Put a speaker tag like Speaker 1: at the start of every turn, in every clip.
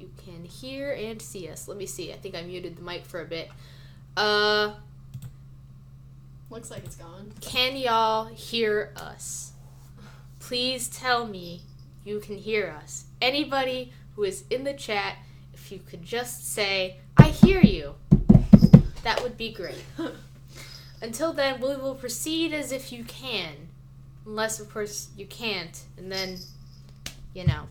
Speaker 1: you can hear and see us. Let me see. I think I muted the mic for a bit.
Speaker 2: Looks like it's gone.
Speaker 1: Can y'all hear us? Please tell me you can hear us. Anybody who is in the chat, if you could just say, I hear you. That would be great. Until then, we will proceed as if you can. Unless, of course, you can't. And then, you know.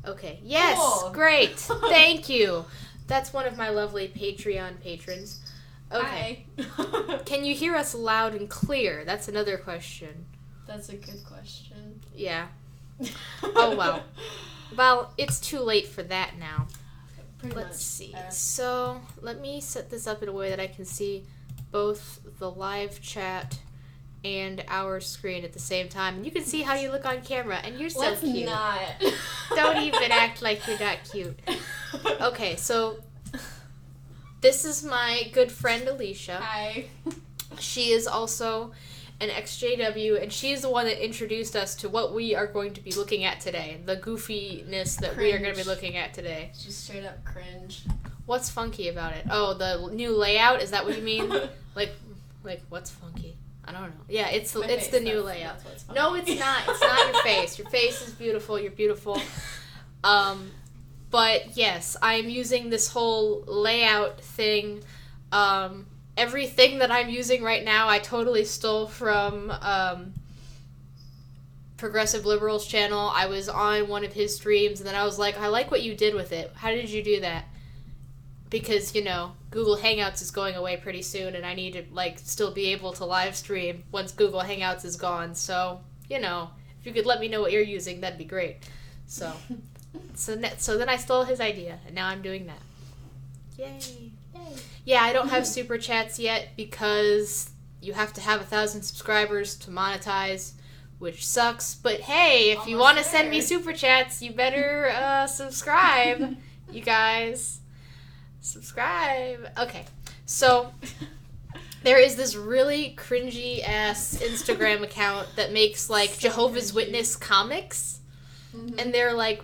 Speaker 1: Okay. Yes!
Speaker 2: Cool.
Speaker 1: Great! Thank you! That's one of my lovely Patreon patrons. Okay.
Speaker 2: Hi.
Speaker 1: Can you hear us loud and clear? That's another question.
Speaker 2: That's a good question.
Speaker 1: Yeah. Oh, well. Well, it's too late for that now. Let's see. So, let me set this up in a way that I can see both the live chat and our screen at the same time. And you can see how you look on camera, and you're so cute.
Speaker 2: Not.
Speaker 1: Don't even act like you're not cute. Okay, so this is my good friend Alicia.
Speaker 2: Hi.
Speaker 1: She is also an XJW, and she's the one that introduced us to what we are going to be looking at today. The goofiness that we are going to be looking at today.
Speaker 2: Just straight up cringe.
Speaker 1: What's funky about it? Oh, the new layout? Is that what you mean? like what's funky? I don't know. Yeah, it's the new layout. No, it's not. It's not your face. Your face is beautiful. You're beautiful. But yes, I'm using this whole layout thing. Everything that I'm using right now, I totally stole from Progressive Liberal's channel. I was on one of his streams, and then I was like, I like what you did with it. How did you do that? Because, you know, Google Hangouts is going away pretty soon, and I need to, like, still be able to live stream once Google Hangouts is gone. So, you know, if you could let me know what you're using, that'd be great. So, so then I stole his idea, and now I'm doing that. Yay. Yeah, I don't have super chats yet because you have to have 1,000 subscribers to monetize, which sucks. But hey, if you want to send me super chats, you better subscribe, you guys. Subscribe. Okay, so there is this really cringy ass Instagram account that makes like so Jehovah's Witness comics, and they're like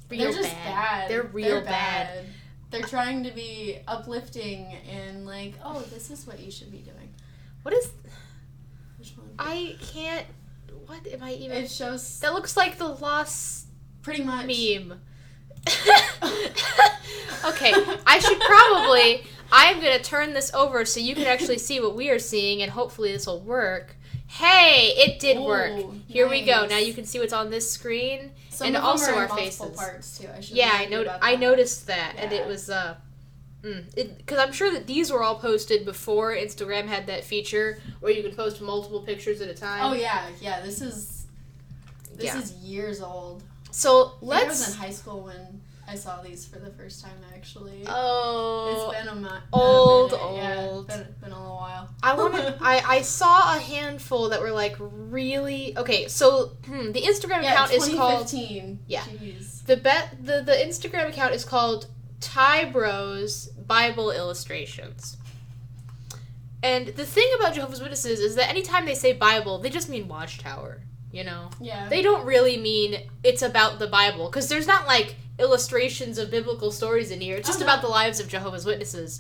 Speaker 1: real bad. They're real bad.
Speaker 2: They're trying to be uplifting and like, oh, this is what you should be doing.
Speaker 1: What is?
Speaker 2: Which one?
Speaker 1: I can't. What am I even?
Speaker 2: It shows.
Speaker 1: That looks like the Lost
Speaker 2: pretty much
Speaker 1: meme. Okay, I should probably. I'm gonna turn this over so you can actually see what we are seeing, and hopefully this will work. Hey, it did work. Here we go. Now you can see what's on this screen, and also our faces.
Speaker 2: Parts too.
Speaker 1: I noticed that, and it was because I'm sure that these were all posted before Instagram had that feature where you can post multiple pictures at a time.
Speaker 2: Oh yeah. This is years old.
Speaker 1: So
Speaker 2: I was in high school when I saw these for the first time, actually.
Speaker 1: Oh,
Speaker 2: it's been
Speaker 1: old.
Speaker 2: Yeah, it's been a little while.
Speaker 1: I saw a handful that were like really okay. So the Instagram account is called
Speaker 2: 2015.
Speaker 1: Yeah.
Speaker 2: Jeez.
Speaker 1: The Instagram account is called Ty Bros Bible Illustrations. And the thing about Jehovah's Witnesses is that anytime they say Bible, they just mean Watchtower. You know?
Speaker 2: Yeah.
Speaker 1: They don't really mean it's about the Bible, because there's not, like, illustrations of biblical stories in here. It's just about the lives of Jehovah's Witnesses,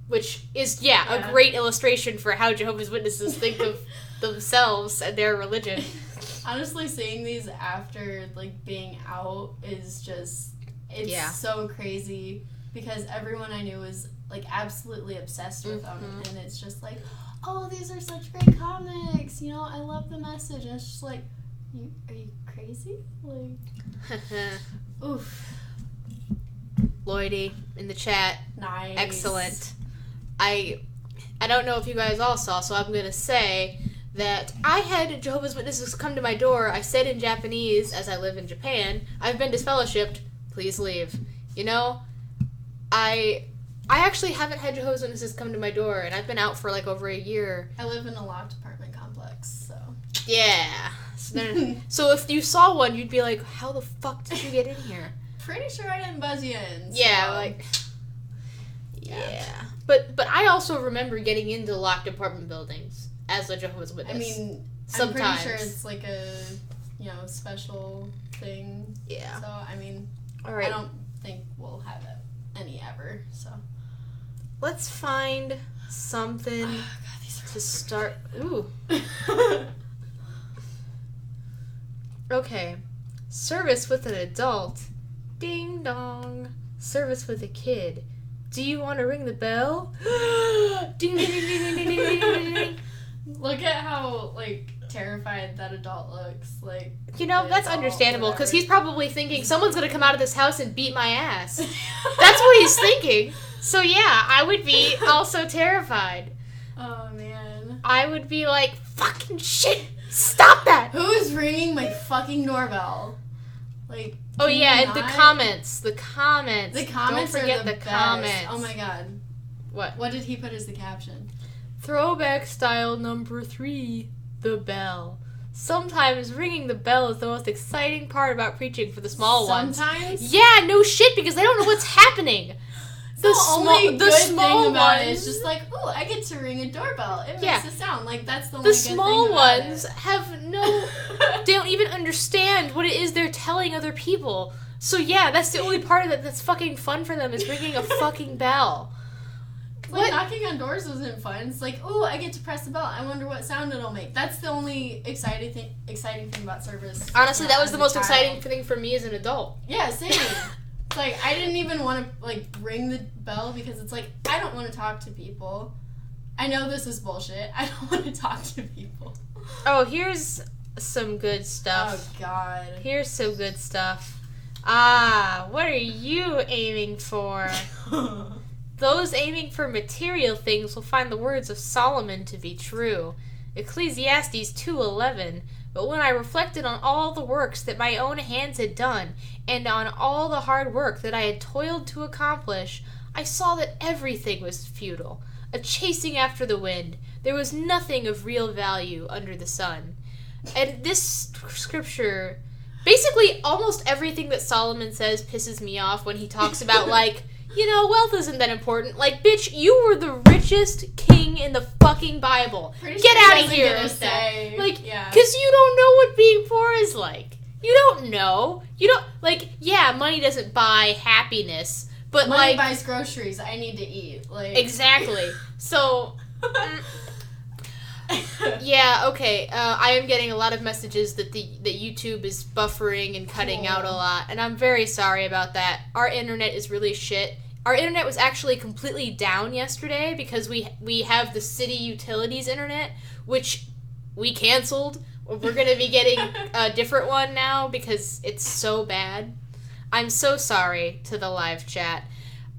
Speaker 1: which is, a great illustration for how Jehovah's Witnesses think of themselves and their religion.
Speaker 2: Honestly, seeing these after, like, being out is just, it's so crazy, because everyone I knew was, like, absolutely obsessed with them, and it's just like, oh, these are such great comics, you know, I love the message, and it's just like, are you crazy? Like, oof.
Speaker 1: Lloydie in the chat.
Speaker 2: Nice.
Speaker 1: Excellent. I don't know if you guys all saw, so I'm going to say that I had Jehovah's Witnesses come to my door. I said in Japanese, as I live in Japan, I've been disfellowshipped, please leave. You know, I actually haven't had Jehovah's Witnesses come to my door, and I've been out for like over a year.
Speaker 2: I live in a locked apartment complex, so.
Speaker 1: Yeah. So if you saw one, you'd be like, how the fuck did you get in here?
Speaker 2: Pretty sure I didn't buzz you in.
Speaker 1: Yeah, like. Yeah. But I also remember getting into locked apartment buildings as a Jehovah's Witness.
Speaker 2: I mean,
Speaker 1: sometimes.
Speaker 2: I'm pretty sure it's like a, special thing.
Speaker 1: Yeah.
Speaker 2: So, I mean.
Speaker 1: All right.
Speaker 2: I don't think we'll have any ever, so.
Speaker 1: Let's find something to start. Ooh. Okay. Service with an adult. Ding dong. Service with a kid. Do you want to ring the bell? Ding ding ding ding ding ding ding ding.
Speaker 2: Look at how, like, terrified that adult looks. Like,
Speaker 1: you know, that's understandable, because he's probably thinking, someone's going to come out of this house and beat my ass. That's what he's thinking. So, yeah, I would be also terrified.
Speaker 2: Oh, man.
Speaker 1: I would be like, fucking shit, stop that!
Speaker 2: Who is ringing my fucking doorbell? Like,
Speaker 1: oh, yeah, and the comments. The comments. Don't forget
Speaker 2: are the
Speaker 1: best. Comments.
Speaker 2: Oh, my God.
Speaker 1: What?
Speaker 2: What did he put as the caption?
Speaker 1: Throwback style number 3, the bell. Sometimes ringing the bell is the most exciting part about preaching for the small ones.
Speaker 2: Sometimes?
Speaker 1: Yeah, no shit, because they don't know what's happening.
Speaker 2: The only good
Speaker 1: small
Speaker 2: thing about
Speaker 1: ones,
Speaker 2: it is just like, oh, I get to ring a doorbell. It makes a sound. Like, that's the only
Speaker 1: the
Speaker 2: good thing
Speaker 1: small
Speaker 2: about
Speaker 1: ones
Speaker 2: it.
Speaker 1: have no... They don't even understand what it is they're telling other people. So yeah, that's the only part of it that's fucking fun for them, is ringing a fucking bell.
Speaker 2: Like, knocking on doors isn't fun. It's like, oh, I get to press the bell. I wonder what sound it'll make. That's the only exciting thing about service.
Speaker 1: Honestly, that was the most exciting thing for me as an adult.
Speaker 2: Yeah, same. It's like, I didn't even want to, like, ring the bell because it's like, I don't want to talk to people. I know this is bullshit. I don't want to talk to people.
Speaker 1: Oh, here's some good stuff.
Speaker 2: Oh, God.
Speaker 1: Here's some good stuff. Ah, what are you aiming for? Those aiming for material things will find the words of Solomon to be true. Ecclesiastes 2:11. But when I reflected on all the works that my own hands had done, and on all the hard work that I had toiled to accomplish, I saw that everything was futile, a chasing after the wind. There was nothing of real value under the sun. And this scripture, basically almost everything that Solomon says pisses me off when he talks about, like, you know, wealth isn't that important. Like, bitch, you were the richest king in the fucking Bible. Get out of here with that. Like, because you don't know what being poor is like. You don't know. You don't, like, yeah, money doesn't buy happiness, but,
Speaker 2: money
Speaker 1: like...
Speaker 2: buys groceries. I need to eat. Like...
Speaker 1: Exactly. So... yeah, okay. I am getting a lot of messages that that YouTube is buffering and cutting out a lot, and I'm very sorry about that. Our internet is really shit. Our internet was actually completely down yesterday because we have the city utilities internet, which we canceled. We're going to be getting a different one now because it's so bad. I'm so sorry to the live chat.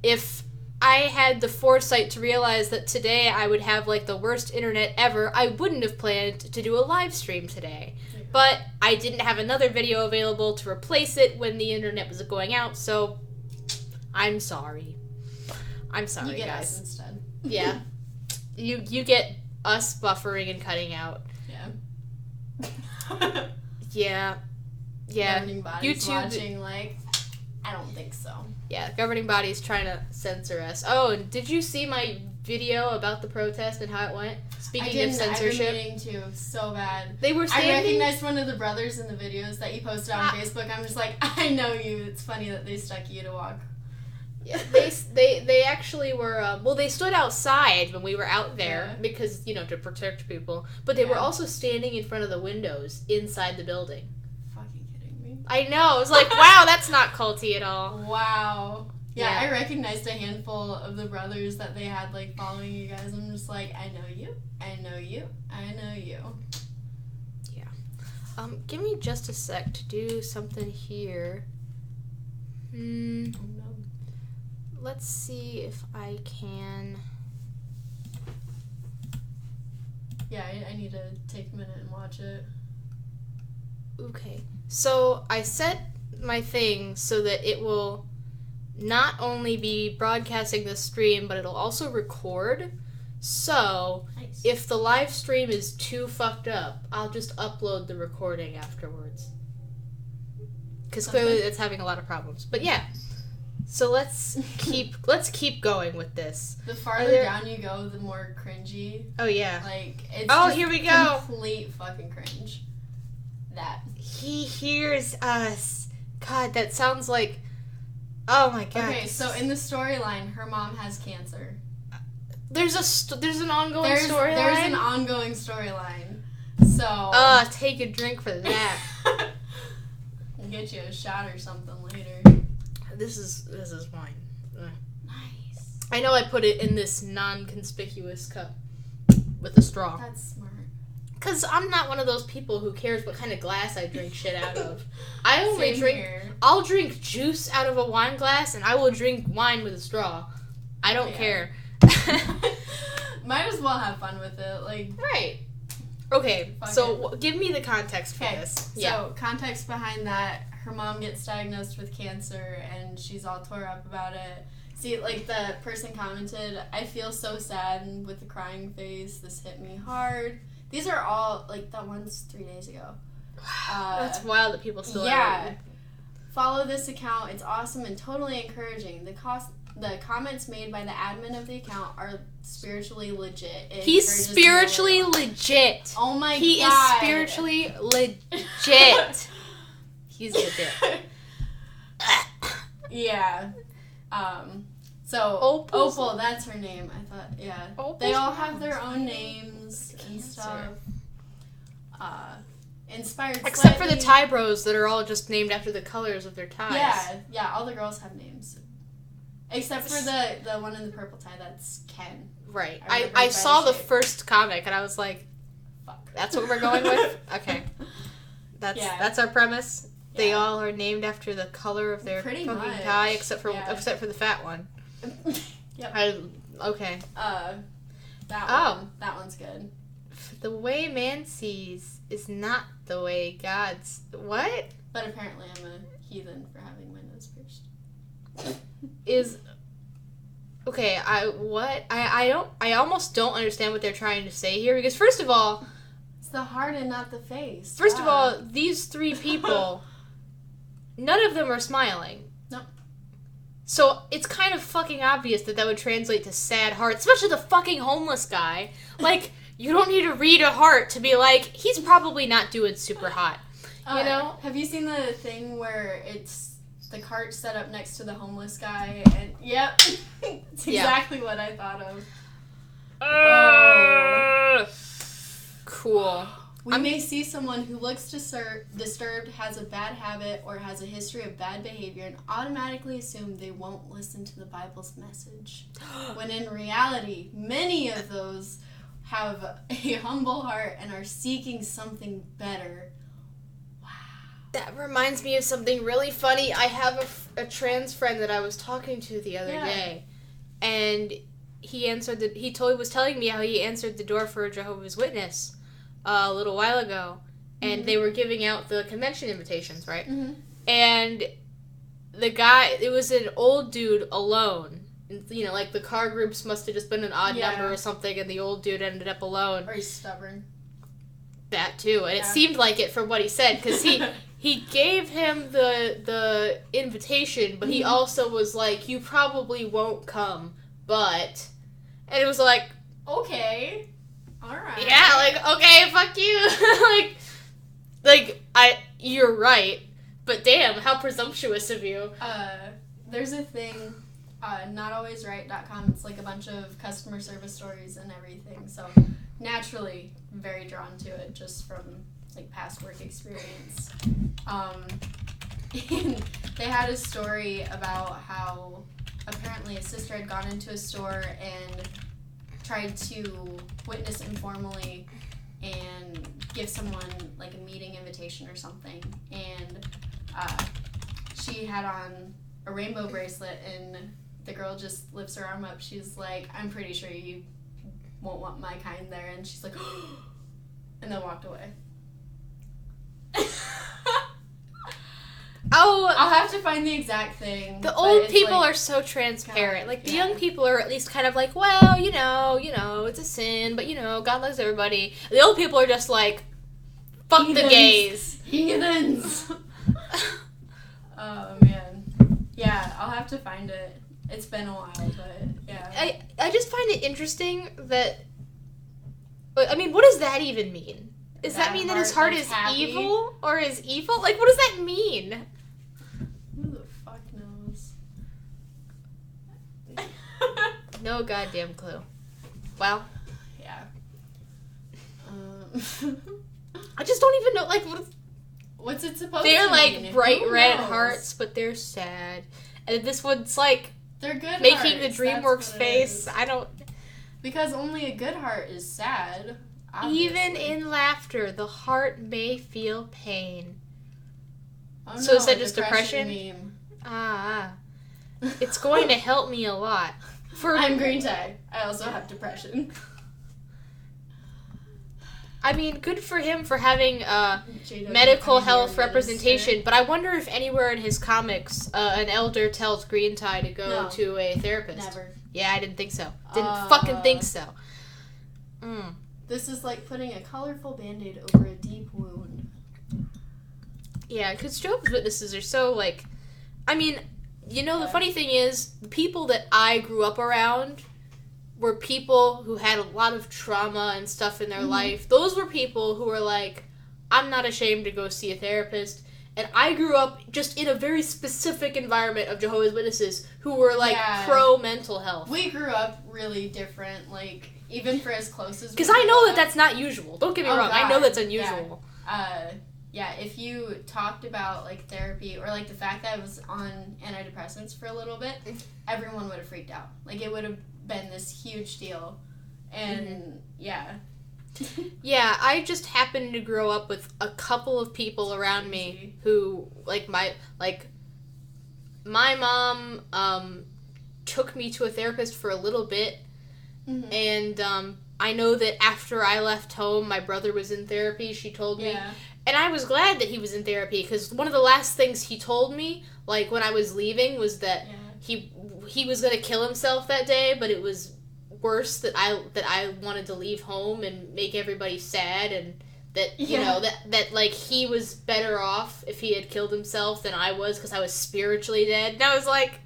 Speaker 1: If I had the foresight to realize that today I would have, like, the worst internet ever, I wouldn't have planned to do a live stream today. But I didn't have another video available to replace it when the internet was going out, so I'm sorry. I'm sorry,
Speaker 2: you get
Speaker 1: guys.
Speaker 2: Us instead.
Speaker 1: Yeah. You get us buffering and cutting out.
Speaker 2: Yeah.
Speaker 1: Yeah. Yeah.
Speaker 2: Governing bodies
Speaker 1: YouTube
Speaker 2: watching, like, I don't think so.
Speaker 1: Yeah, governing bodies trying to censor us. Oh, and did you see my video about the protest and how it went? Speaking of censorship.
Speaker 2: I've been meaning to so bad.
Speaker 1: They were standing...
Speaker 2: I recognized one of the brothers in the videos that you posted on Facebook. I'm just like, I know you. It's funny that they stuck you to walk.
Speaker 1: Yeah, they actually were, well, they stood outside when we were out there because, you know, to protect people. But they were also standing in front of the windows inside the building.
Speaker 2: Fucking kidding me.
Speaker 1: I know. I was like, wow, that's not culty at all.
Speaker 2: Wow. Yeah, I recognized a handful of the brothers that they had, like, following you guys. I'm just like, I know you. I know you. I know you.
Speaker 1: Yeah. Give me just a sec to do something here.
Speaker 2: Oh, no.
Speaker 1: Let's see if I can...
Speaker 2: Yeah, I need to take a minute and watch it.
Speaker 1: Okay. So, I set my thing so that it will not only be broadcasting the stream, but it'll also record. So, if the live stream is too fucked up, I'll just upload the recording afterwards. Because clearly it's having a lot of problems. But yeah. So let's keep going with this.
Speaker 2: The farther down you go, the more cringy.
Speaker 1: Oh yeah.
Speaker 2: Like it's
Speaker 1: just here we go.
Speaker 2: Complete fucking cringe. That
Speaker 1: he hears us. God, that sounds like Oh my god.
Speaker 2: Okay, so in the storyline, her mom has cancer.
Speaker 1: There's an ongoing storyline?
Speaker 2: There's an ongoing storyline. So...
Speaker 1: take a drink for that.
Speaker 2: I'll get you a shot or something later.
Speaker 1: This is wine.
Speaker 2: Nice.
Speaker 1: I know I put it in this non-conspicuous cup with a straw.
Speaker 2: That's smart.
Speaker 1: Because I'm not one of those people who cares what kind of glass I drink shit out of. I only I'll drink juice out of a wine glass, and I will drink wine with a straw. I don't care.
Speaker 2: Might as well have fun with it.
Speaker 1: Right. Okay, so give me the context for this.
Speaker 2: So, context behind that, her mom gets diagnosed with cancer, and she's all tore up about it. See, the person commented, I feel so sad with the crying face. This hit me hard. These are all, that one's 3 days ago.
Speaker 1: That's wild that people still
Speaker 2: Follow this account. It's awesome and totally encouraging. The comments made by the admin of the account are spiritually legit.
Speaker 1: He's spiritually legit.
Speaker 2: Oh my god.
Speaker 1: He is spiritually legit. He's legit.
Speaker 2: Yeah. So, Opal, that's her name. I thought,
Speaker 1: Opal's
Speaker 2: they all have their own names and stuff. Inspired
Speaker 1: except for the tie bros that are all just named after the colors of their ties.
Speaker 2: Yeah, all the girls have names. Except for the one in the purple tie, that's Ken.
Speaker 1: Right. I saw the first comic and I was like,
Speaker 2: fuck.
Speaker 1: That's what we're going with? Okay. That's our premise. Yeah. They all are named after the color of their fucking tie, except for the fat one.
Speaker 2: Yep.
Speaker 1: Okay.
Speaker 2: That one's good.
Speaker 1: The way man sees is not the way God's. What?
Speaker 2: But apparently I'm a heathen for having my nose pierced.
Speaker 1: Okay, I almost don't understand what they're trying to say here, because first of all,
Speaker 2: it's the heart and not the face.
Speaker 1: First of all, these three people, none of them are smiling.
Speaker 2: Nope.
Speaker 1: So it's kind of fucking obvious that would translate to sad heart, especially the fucking homeless guy. You don't need to read a heart to be like, he's probably not doing super hot. You know?
Speaker 2: Have you seen the thing where it's the cart set up next to the homeless guy? And yep, it's exactly what I thought of.
Speaker 1: Cool.
Speaker 2: We may see someone who looks disturbed, has a bad habit, or has a history of bad behavior and automatically assume they won't listen to the Bible's message. When in reality, many of those have a humble heart and are seeking something better. Wow.
Speaker 1: That reminds me of something really funny. I have a trans friend that I was talking to the other day, and he was telling me how he answered the door for a Jehovah's Witness a little while ago, and they were giving out the convention invitations, right? Mm-hmm. And the guy, it was an old dude alone. You know, the car groups must have just been an odd number or something, and the old dude ended up alone.
Speaker 2: Or he's stubborn.
Speaker 1: That too, and it seemed like it from what he said, because he gave him the invitation, but he also was like, you probably won't come, but... And it was like...
Speaker 2: Okay. Alright.
Speaker 1: Yeah, okay, fuck you. You're right, but damn, how presumptuous of you.
Speaker 2: There's a thing... notalwaysright.com. It's a bunch of customer service stories and everything. So naturally, very drawn to it just from past work experience. And they had a story about how apparently a sister had gone into a store and tried to witness informally and give someone a meeting invitation or something. And she had on a rainbow bracelet, and the girl just lifts her arm up. She's like, I'm pretty sure you won't want my kind there. And she's like, and then walked away. I'll have to find the exact thing.
Speaker 1: The old people are so transparent. God, the young people are at least kind of well, you know, it's a sin, but God loves everybody. The old people are just fuck
Speaker 2: Heathens.
Speaker 1: The gays.
Speaker 2: Heathens. Oh, man. Yeah, I'll have to find it. It's been a while, but yeah.
Speaker 1: I just find it interesting that... I mean, what does that even mean? Does that mean that his heart is evil? Or is evil? What does that mean?
Speaker 2: Who the fuck knows?
Speaker 1: No goddamn clue. Well.
Speaker 2: Yeah.
Speaker 1: I just don't even know, like,
Speaker 2: what's it supposed to
Speaker 1: they're,
Speaker 2: mean?
Speaker 1: like, bright
Speaker 2: Who
Speaker 1: red
Speaker 2: knows?
Speaker 1: hearts, but they're sad. And this one's, like,
Speaker 2: they're good
Speaker 1: making
Speaker 2: hearts.
Speaker 1: the DreamWorks face. I don't...
Speaker 2: Because only a good heart is sad. Obviously.
Speaker 1: Even in laughter, the heart may feel pain.
Speaker 2: Oh,
Speaker 1: So
Speaker 2: no,
Speaker 1: is that just depression?
Speaker 2: Meme.
Speaker 1: Ah. It's going to help me a lot.
Speaker 2: I'm green tag. I also have depression.
Speaker 1: I mean, good for him for having
Speaker 2: JW
Speaker 1: medical
Speaker 2: Pioneer
Speaker 1: health
Speaker 2: Minister.
Speaker 1: representation, but I wonder if anywhere in his comics an elder tells Green Tie to go to a therapist.
Speaker 2: Never.
Speaker 1: Yeah, I didn't think so. Didn't fucking think so. Mm.
Speaker 2: This is like putting a colorful Band-Aid over a deep wound.
Speaker 1: Yeah, because Jehovah's Witnesses are so, like... I mean, you know, the funny thing is, the people that I grew up around were people who had a lot of trauma and stuff in their life. Those were people who were like, I'm not ashamed to go see a therapist. And I grew up just in a very specific environment of Jehovah's Witnesses who were, like, pro-mental health.
Speaker 2: We grew up really different, like, even for as close as we
Speaker 1: Because I know that that's not usual. Don't get me wrong.
Speaker 2: God.
Speaker 1: I know that's unusual.
Speaker 2: Yeah, if you talked about, like, therapy or, like, the fact that I was on antidepressants for a little bit, everyone would have freaked out. Like, it would have been this huge deal. And, yeah.
Speaker 1: Yeah, I just happened to grow up with a couple of people around me who, like, my mom took me to a therapist for a little bit, and I know that after I left home, my brother was in therapy, she told me. And I was glad that he was in therapy, because one of the last things he told me, like, when I was leaving, was that he was going to kill himself that day, but it was worse that I wanted to leave home and make everybody sad, and that, you know, that, like, he was better off if he had killed himself than I was, because I was spiritually dead. And I was like,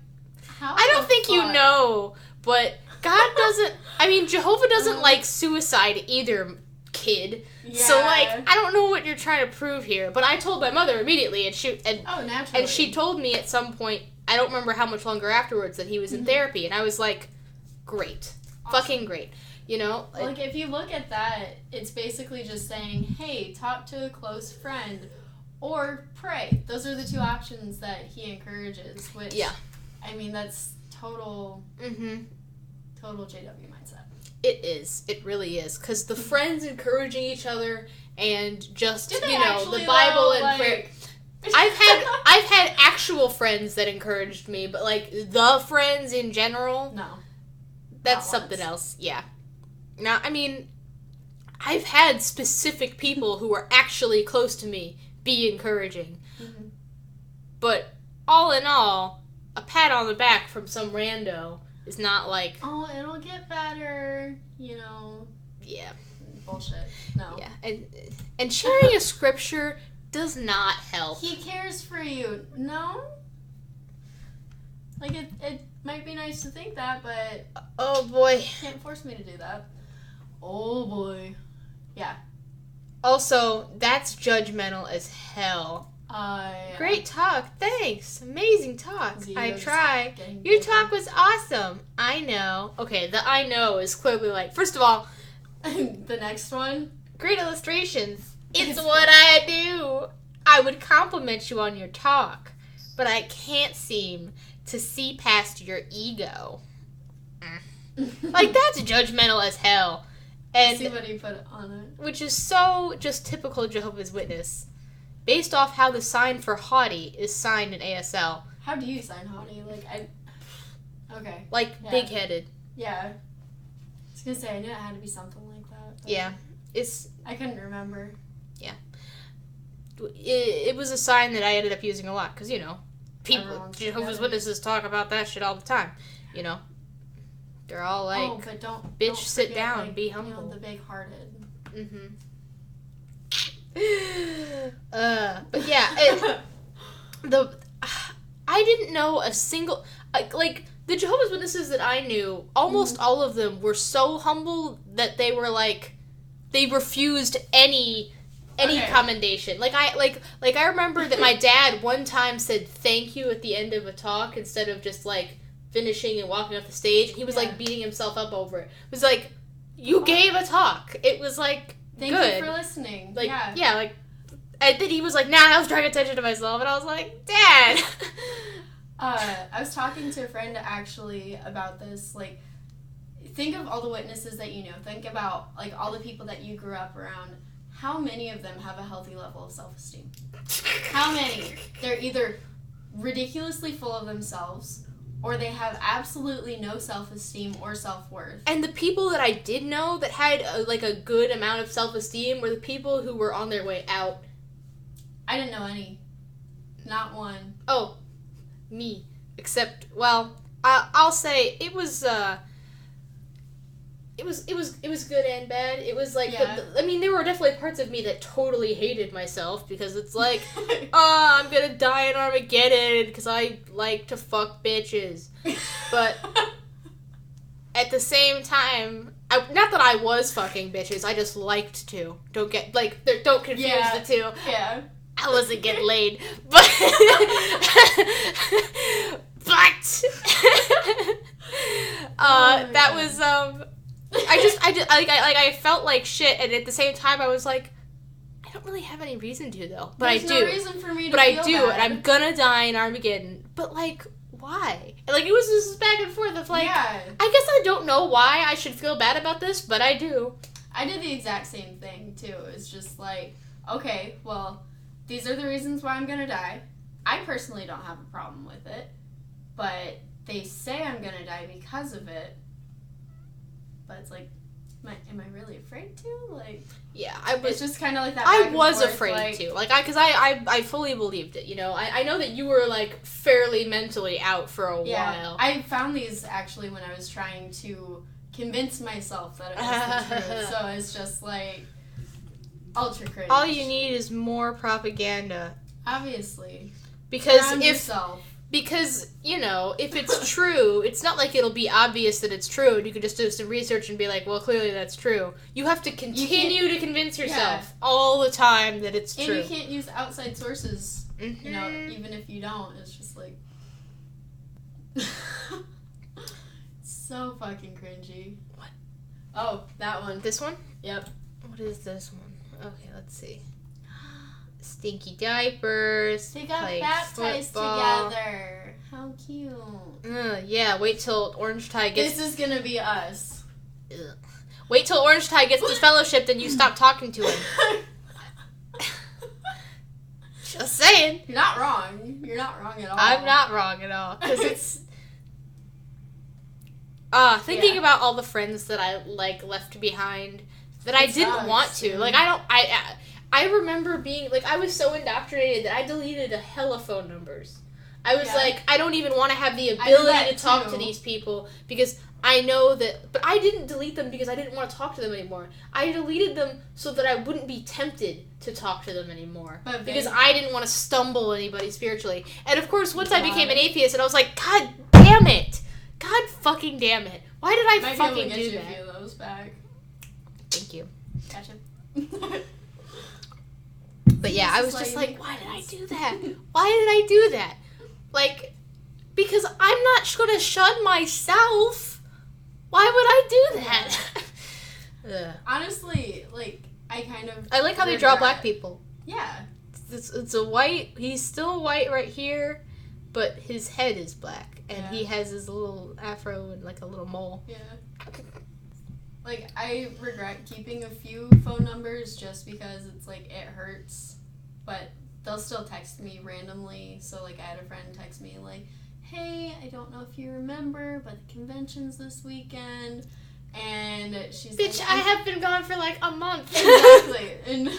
Speaker 1: I don't think you know, but God doesn't, I mean, Jehovah doesn't like suicide either, kid. So, like, I don't know what you're trying to prove here, but I told my mother immediately, naturally. And she told me at some point, I don't remember how much longer afterwards, that he was in therapy, and I was like, great. Awesome. Fucking great. You know?
Speaker 2: Like, if you look at that, it's basically just saying, hey, talk to a close friend, or pray. Those are the two options that he encourages, which, I mean, that's total JW mindset.
Speaker 1: It is. It really is. Because the friends encouraging each other and just, the Bible and prayer. I've had actual friends that encouraged me, but, like, the friends in general,
Speaker 2: no.
Speaker 1: That's something else. Yeah. Now, I mean, I've had specific people who were actually close to me be encouraging. But all in all, a pat on the back from some rando is not like...
Speaker 2: Oh, it'll get better, you know.
Speaker 1: Yeah.
Speaker 2: Bullshit. No.
Speaker 1: Yeah. And sharing a scripture does not help.
Speaker 2: He cares for you. No? Like, it might be nice to think that, but...
Speaker 1: Oh, boy.
Speaker 2: Can't force me to do that. Oh, boy. Yeah.
Speaker 1: Also, that's judgmental as hell. Great talk. Thanks. Amazing talk. I try. Your talk was awesome. I know. Okay, the I know is clearly like... First of all...
Speaker 2: The next one?
Speaker 1: Great illustrations. It's what I do. I would compliment you on your talk, but I can't seem to see past your ego. Like, that's judgmental as hell. And
Speaker 2: see what he put on it. Which
Speaker 1: is so just typical Jehovah's Witness. Based off how the sign for haughty is signed in ASL.
Speaker 2: How do you sign haughty? Okay.
Speaker 1: Like, big-headed.
Speaker 2: Yeah. I was gonna say, I knew it had to be something like that.
Speaker 1: Yeah.
Speaker 2: I couldn't remember.
Speaker 1: Yeah. It was a sign that I ended up using a lot, because, you know, Jehovah's Witnesses talk about that shit all the time, you know. They're all like,
Speaker 2: but don't
Speaker 1: bitch, sit
Speaker 2: forget,
Speaker 1: down, be humble.
Speaker 2: You know, the big-hearted.
Speaker 1: But yeah, I didn't know a single, like, the Jehovah's Witnesses that I knew, almost all of them were so humble that they were like, they refused any commendation. Like I remember that my dad one time said thank you at the end of a talk instead of just like finishing and walking off the stage, and he was like beating himself up over it. It was like, you gave a talk. It was like,
Speaker 2: Thank
Speaker 1: good.
Speaker 2: you for listening.
Speaker 1: Like, yeah, like, and then he was like, nah, I was drawing attention to myself, and I was like, Dad.
Speaker 2: I was talking to a friend actually about this, like, think of all the witnesses that you know. Think about, like, all the people that you grew up around. How many of them have a healthy level of self-esteem? How many? They're either ridiculously full of themselves, or they have absolutely no self-esteem or self-worth.
Speaker 1: And the people that I did know that had, a good amount of self-esteem were the people who were on their way out.
Speaker 2: I didn't know any. Not one.
Speaker 1: Oh, me. Except, well, I'll say it was good and bad. It was like, there were definitely parts of me that totally hated myself because it's like, I'm gonna die in Armageddon because I like to fuck bitches. But at the same time, not that I was fucking bitches, I just liked to. Don't confuse the two.
Speaker 2: Yeah.
Speaker 1: I wasn't getting laid, but that was I felt like shit, and at the same time I was like, I don't really have any reason to though, but
Speaker 2: There's
Speaker 1: I do.
Speaker 2: No reason for me to
Speaker 1: but
Speaker 2: feel
Speaker 1: I do,
Speaker 2: bad.
Speaker 1: and I'm gonna die in Armageddon. But like, why? And, like, it was this back and forth of like, I guess I don't know why I should feel bad about this, but I do.
Speaker 2: I did the exact same thing too. It's just like, okay, well, these are the reasons why I'm gonna die. I personally don't have a problem with it, but they say I'm gonna die because of it. But it's like, am I really afraid to? Like,
Speaker 1: yeah,
Speaker 2: it's just kind of like that.
Speaker 1: I was afraid to, because I fully believed it. You know, I know that you were like fairly mentally out for a while.
Speaker 2: I found these actually when I was trying to convince myself that it was the truth. So it's just like ultra cringe.
Speaker 1: All you need is more propaganda.
Speaker 2: Obviously.
Speaker 1: Because, you know, if it's true, it's not like it'll be obvious that it's true, and you can just do some research and be like, well, clearly that's true. You have to continue to convince yourself all the time that it's true.
Speaker 2: And you can't use outside sources, you know, even if you don't. It's just like... so fucking cringy.
Speaker 1: What?
Speaker 2: Oh, that one.
Speaker 1: This one?
Speaker 2: Yep.
Speaker 1: What is this one? Okay, let's see. Stinky diapers.
Speaker 2: They got baptized together. How cute.
Speaker 1: Yeah, wait till Orange Tie gets...
Speaker 2: This is gonna be us.
Speaker 1: Ugh. Wait till Orange Tie gets disfellowshipped and you stop talking to him. Just saying.
Speaker 2: You're not wrong. You're not wrong at all.
Speaker 1: I'm not wrong at all. Because it's... thinking about all the friends that I, like, left behind that I didn't want to. Like, I remember being, like, I was so indoctrinated that I deleted a hella phone numbers. I was like, I don't even want to have the ability to talk to these people because I know that, but I didn't delete them because I didn't want to talk to them anymore. I deleted them so that I wouldn't be tempted to talk to them anymore because I didn't want to stumble anybody spiritually. And of course, once I became an atheist and I was like, God damn it. God fucking damn it. Why did I fucking do that?
Speaker 2: Might be able to get you a few of those back.
Speaker 1: Thank you.
Speaker 2: Gotcha.
Speaker 1: But yeah, I was just like, why did I do that? Why did I do that? Like, because I'm not going to shun myself. Why would I do that?
Speaker 2: Honestly, like,
Speaker 1: I like how they draw black people.
Speaker 2: Yeah.
Speaker 1: It's a white, he's still white right here, but his head is black. And he has his little afro and, like, a little mole.
Speaker 2: Yeah. Like, I regret keeping a few phone numbers just because it's, like, it hurts. But they'll still text me randomly. So, like, I had a friend text me, like, hey, I don't know if you remember, but the convention's this weekend. And she's
Speaker 1: Bitch,
Speaker 2: like...
Speaker 1: I have been gone for, like, a month.
Speaker 2: Exactly. And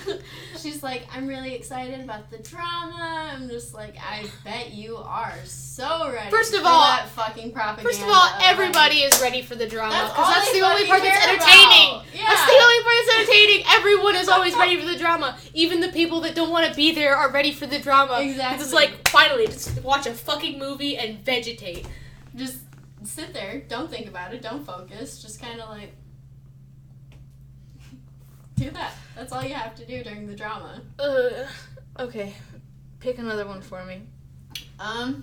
Speaker 2: she's like, I'm really excited about the drama. I'm just like, I bet you are so ready
Speaker 1: for
Speaker 2: that fucking propaganda.
Speaker 1: First of all, everybody is ready for the drama. Because that's the only part that's entertaining.
Speaker 2: Yeah.
Speaker 1: That's the only part that's entertaining. Everyone is always ready for the drama. Even the people that don't want to be there are ready for the drama.
Speaker 2: Exactly.
Speaker 1: It's like, finally, just watch a fucking movie and vegetate.
Speaker 2: Just... sit there, don't think about it, don't focus, just kind of like do that. That's all you have to do during the drama.
Speaker 1: Okay. Pick another one for me.
Speaker 2: I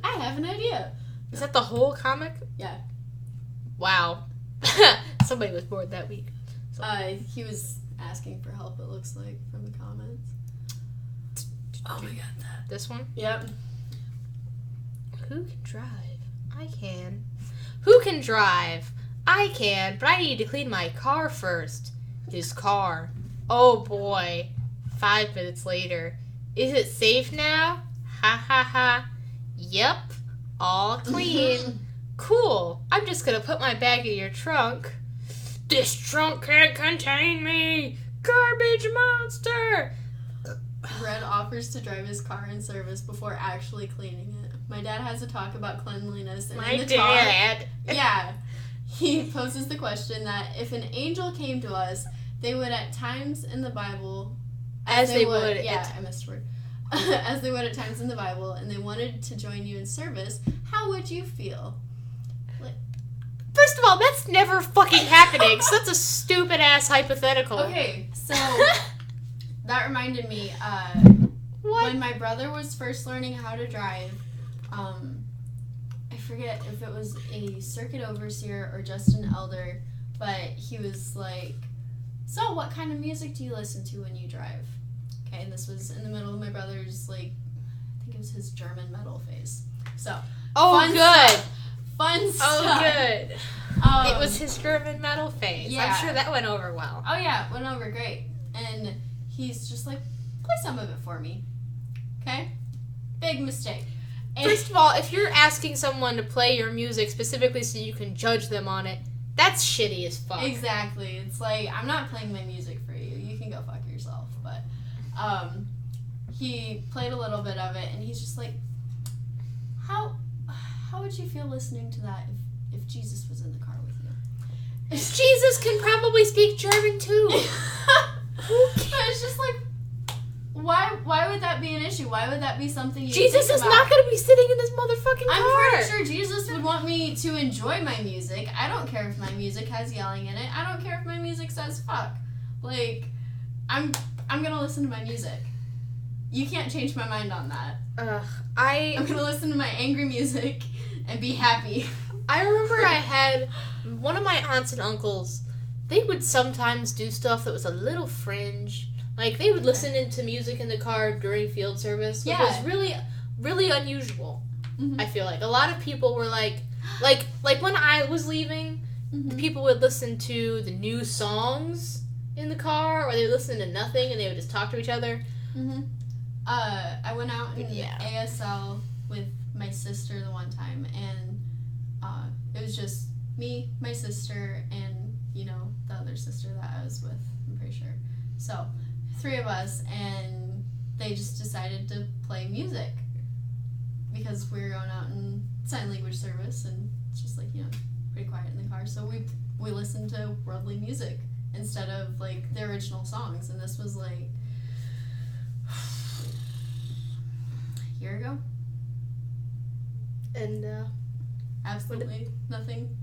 Speaker 2: have an idea.
Speaker 1: Is that the whole comic?
Speaker 2: Yeah.
Speaker 1: Wow. Somebody was bored that week.
Speaker 2: So. He was asking for help, it looks like, from the comments. Oh my god, that.
Speaker 1: This one?
Speaker 2: Yep.
Speaker 1: Who can drive? I can. Who can drive? I can, but I need to clean my car first. His car. Oh boy. 5 minutes later. Is it safe now? Ha ha ha. Yep. All clean. Cool. I'm just gonna put my bag in your trunk. This trunk can't contain me. Garbage monster.
Speaker 2: Red offers to drive his car in service before actually cleaning it. My dad has a talk about cleanliness. And
Speaker 1: my dad.
Speaker 2: Yeah. He poses the question that if an angel came to us, they would at times in the Bible...
Speaker 1: As they would.
Speaker 2: Yeah, I missed a word. As they would at times in the Bible, and they wanted to join you in service, how would you feel?
Speaker 1: First of all, that's never fucking happening, so that's a stupid-ass hypothetical.
Speaker 2: Okay, so that reminded me, when my brother was first learning how to drive, I forget if it was a circuit overseer or just an elder, but he was like, so what kind of music do you listen to when you drive? Okay, and this was in the middle of my brother's, like, I think it was his German metal phase. So,
Speaker 1: fun good.
Speaker 2: Fun stuff.
Speaker 1: Oh, good. It was his German metal phase. Yeah. I'm sure that went over well.
Speaker 2: Oh, yeah, went over great. And he's just like, play some of it for me. Okay? Big mistake. And
Speaker 1: first of all, if you're asking someone to play your music specifically so you can judge them on it, that's shitty as fuck.
Speaker 2: Exactly. It's like, I'm not playing my music for you. You can go fuck yourself. But he played a little bit of it, and he's just like, how would you feel listening to that if Jesus was in the car with you?
Speaker 1: Jesus can probably speak German too. Who cares?
Speaker 2: It's just like, why would that be an issue? Why would that be something you
Speaker 1: Jesus
Speaker 2: think
Speaker 1: is
Speaker 2: about?
Speaker 1: not going to be sitting in this motherfucking car.
Speaker 2: I'm pretty sure Jesus would want me to enjoy my music. I don't care if my music has yelling in it. I don't care if my music says fuck. Like, I'm going to listen to my music. You can't change my mind on that. I'm going to listen to my angry music and be happy.
Speaker 1: I remember I had one of my aunts and uncles, they would sometimes do stuff that was a little fringe. Like, they would listen into music in the car during field service, which was really, really unusual, I feel like. A lot of people were like when I was leaving, people would listen to the new songs in the car, or they would listen to nothing, and they would just talk to each other.
Speaker 2: I went out in ASL with my sister the one time, and it was just me, my sister, and, you know, the other sister that I was with, I'm pretty sure. So, 3 of us, and they just decided to play music because we were going out in sign language service, and it's just like, you know, pretty quiet in the car. So we listened to worldly music instead of like the original songs, and this was like a year ago.
Speaker 1: And
Speaker 2: absolutely nothing.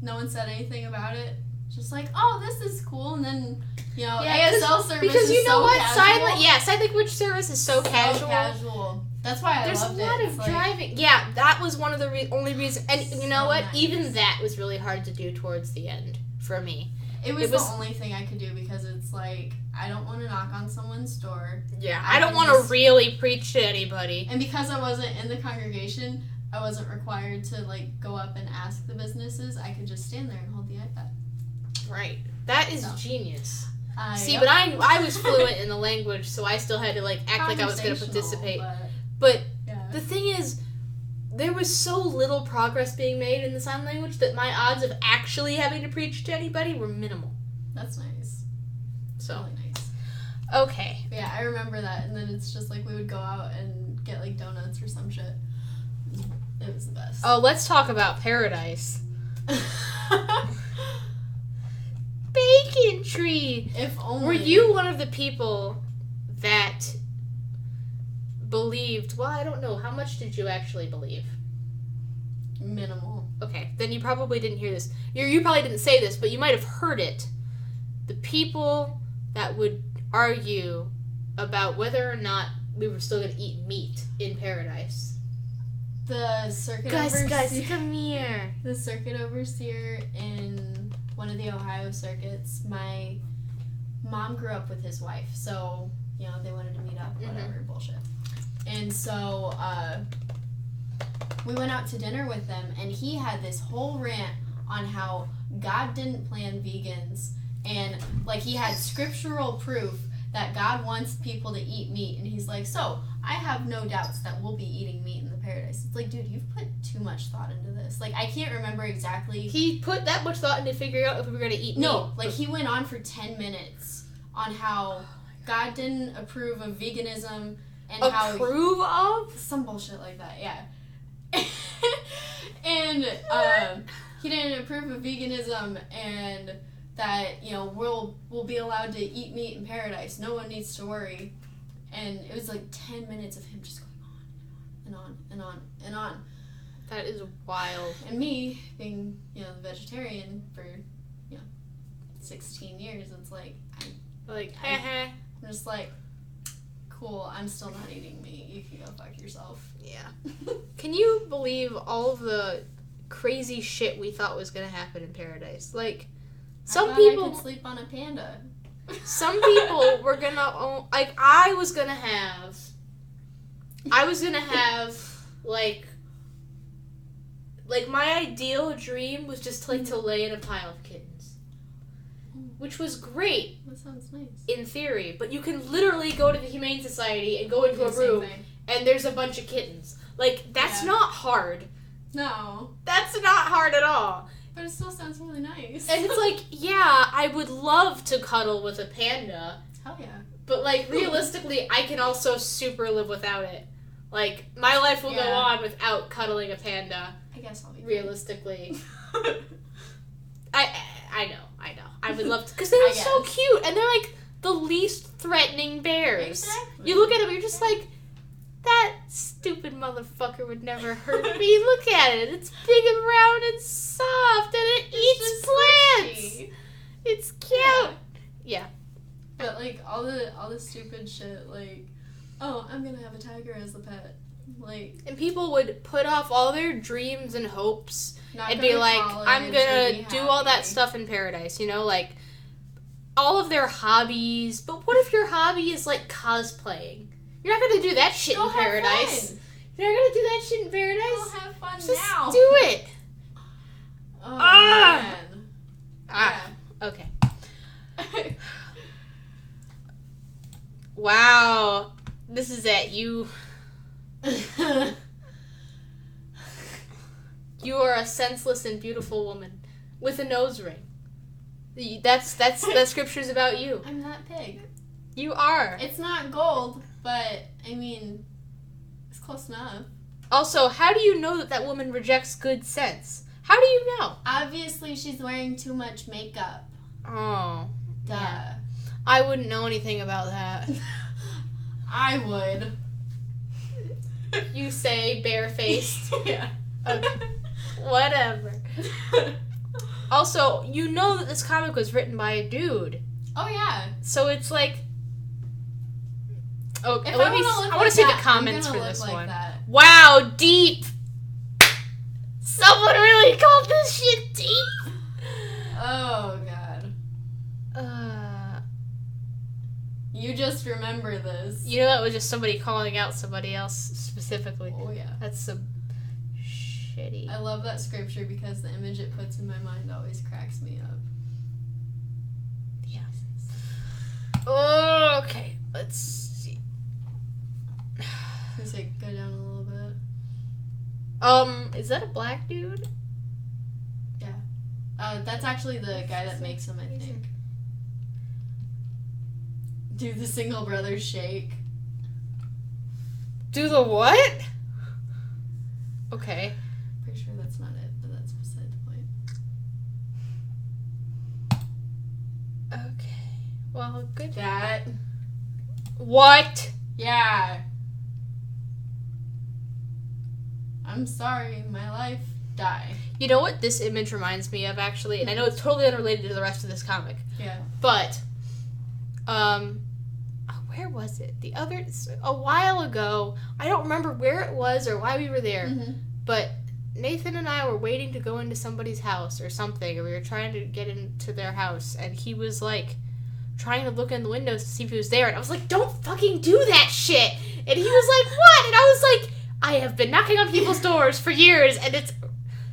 Speaker 2: No one said anything about it. Just like, oh, this is cool, and then, you know, ASL service
Speaker 1: because
Speaker 2: is
Speaker 1: you know
Speaker 2: so
Speaker 1: what,
Speaker 2: casual.
Speaker 1: sign language service is so casual.
Speaker 2: That's why I loved it.
Speaker 1: There's a lot of driving. Yeah, that was one of the only reasons. And you know what? Nice. Even that was really hard to do towards the end for me.
Speaker 2: It was the only thing I could do because it's like, I don't want to knock on someone's door.
Speaker 1: Yeah, I don't want to really preach to anybody.
Speaker 2: And because I wasn't in the congregation, I wasn't required to like go up and ask the businesses. I could just stand there and hold the iPad.
Speaker 1: Right. That is genius. See,
Speaker 2: yep.
Speaker 1: but I was fluent in the language, so I still had to like act like I was going to participate. But the thing is, there was so little progress being made in the sign language that my odds of actually having to preach to anybody were minimal.
Speaker 2: That's nice.
Speaker 1: So
Speaker 2: really nice.
Speaker 1: Okay.
Speaker 2: But yeah, I remember that, and then it's just like we would go out and get like donuts or some shit. It was the best.
Speaker 1: Oh, let's talk about paradise. Bacon tree.
Speaker 2: If only.
Speaker 1: Were you one of the people that believed? Well, I don't know. How much did you actually believe?
Speaker 2: Minimal.
Speaker 1: Okay, then you probably didn't hear this. You probably didn't say this, but you might have heard it. The people that would argue about whether or not we were still going to eat meat in paradise.
Speaker 2: The circuit
Speaker 1: Guys,
Speaker 2: overseer.
Speaker 1: come here.
Speaker 2: The circuit overseer in one of the Ohio circuits, my mom grew up with his wife, so, you know, they wanted to meet up, whatever, bullshit. And so, we went out to dinner with them, and he had this whole rant on how God didn't plan vegans, and, like, he had scriptural proof that God wants people to eat meat, and he's like, so, I have no doubts that we'll be eating meat in the paradise. It's like, dude, you've put too much thought into this. Like, I can't remember exactly.
Speaker 1: He put that much thought into figuring out if we were going to eat meat.
Speaker 2: No, like, he went on for 10 minutes on how God didn't approve of veganism and how...
Speaker 1: Approve of?
Speaker 2: Some bullshit like that, yeah. And, he didn't approve of veganism and that, you know, we'll be allowed to eat meat in paradise. No one needs to worry. And it was like 10 minutes of him just going on and on and on and on.
Speaker 1: That is wild.
Speaker 2: And me being, you know, the vegetarian for, you know, 16 years, it's like, I'm just like, cool, I'm still not eating meat. You can go fuck yourself.
Speaker 1: Yeah. Can you believe all of the crazy shit we thought was going to happen in paradise? Like, some people...
Speaker 2: I could sleep on a panda.
Speaker 1: Some people were gonna own, like, I was gonna have, like, my ideal dream was just, like, to lay in a pile of kittens. Which was great.
Speaker 2: That sounds nice.
Speaker 1: In theory, but you can literally go to the Humane Society and go into a room, and there's a bunch of kittens. Like, that's not hard.
Speaker 2: No.
Speaker 1: That's not hard at all.
Speaker 2: But it still sounds really nice.
Speaker 1: And it's like, yeah, I would love to cuddle with a panda.
Speaker 2: Hell yeah.
Speaker 1: But, like, realistically, I can also super live without it. Like, my life will go on without cuddling a panda.
Speaker 2: I guess I'll be
Speaker 1: realistically. I know. I would love to. Because they're so cute. And they're, like, the least threatening bears.
Speaker 2: Exactly.
Speaker 1: You look at them, you're just like, that stupid motherfucker would never hurt me. Look at it. It's big and round and soft, and it eats plants. Squishy. It's cute. Yeah.
Speaker 2: But, like, all the stupid shit, like, oh, I'm gonna have a tiger as the pet. Like,
Speaker 1: and people would put off all their dreams and hopes and be like, I'm gonna do all that stuff in paradise, you know, like, all of their hobbies. But what if your hobby is, like, cosplaying? You're not gonna do that shit in paradise. You're not gonna do that shit in paradise.
Speaker 2: Go have fun
Speaker 1: Just
Speaker 2: now.
Speaker 1: do it.
Speaker 2: Oh, man.
Speaker 1: Okay. Wow. This is it. You are a senseless and beautiful woman with a nose ring. That scripture's about you.
Speaker 2: I'm that pig.
Speaker 1: You are.
Speaker 2: It's not gold, but, I mean, it's close enough.
Speaker 1: Also, how do you know that woman rejects good sense? How do you know?
Speaker 2: Obviously, she's wearing too much makeup.
Speaker 1: Oh.
Speaker 2: Duh.
Speaker 1: Yeah. I wouldn't know anything about that.
Speaker 2: I would.
Speaker 1: You say barefaced?
Speaker 2: Yeah.
Speaker 1: Okay. Whatever. Also, you know that this comic was written by a dude.
Speaker 2: Oh, yeah.
Speaker 1: So it's like... Oh,
Speaker 2: I
Speaker 1: want to see the comments for this
Speaker 2: like
Speaker 1: one.
Speaker 2: That.
Speaker 1: Wow, deep! Someone really called this shit deep!
Speaker 2: Oh, God. You just remember this.
Speaker 1: You know that was just somebody calling out somebody else specifically.
Speaker 2: Oh, yeah.
Speaker 1: That's some shitty...
Speaker 2: I love that scripture because the image it puts in my mind always cracks me up.
Speaker 1: Yes. Okay, let's see.
Speaker 2: Let's say go down a little bit.
Speaker 1: Is that a black dude?
Speaker 2: Yeah. That's actually the guy that makes them, I think. Do the single brothers shake?
Speaker 1: Do the what? Okay.
Speaker 2: Pretty sure that's not it, but that's beside the point.
Speaker 1: Okay. Well, good.
Speaker 2: That.
Speaker 1: What?
Speaker 2: Yeah. I'm sorry, my life, die.
Speaker 1: You know what this image reminds me of, actually? And I know it's totally unrelated to the rest of this comic.
Speaker 2: Yeah.
Speaker 1: But, where where was it? A while ago. I don't remember where it was or why we were there.
Speaker 2: Mm-hmm.
Speaker 1: But Nathan and I were waiting to go into somebody's house or something. And we were trying to get into their house. And he was, like, trying to look in the windows to see if he was there. And I was like, don't fucking do that shit. And he was like, what? And I was like, I have been knocking on people's doors for years. And it's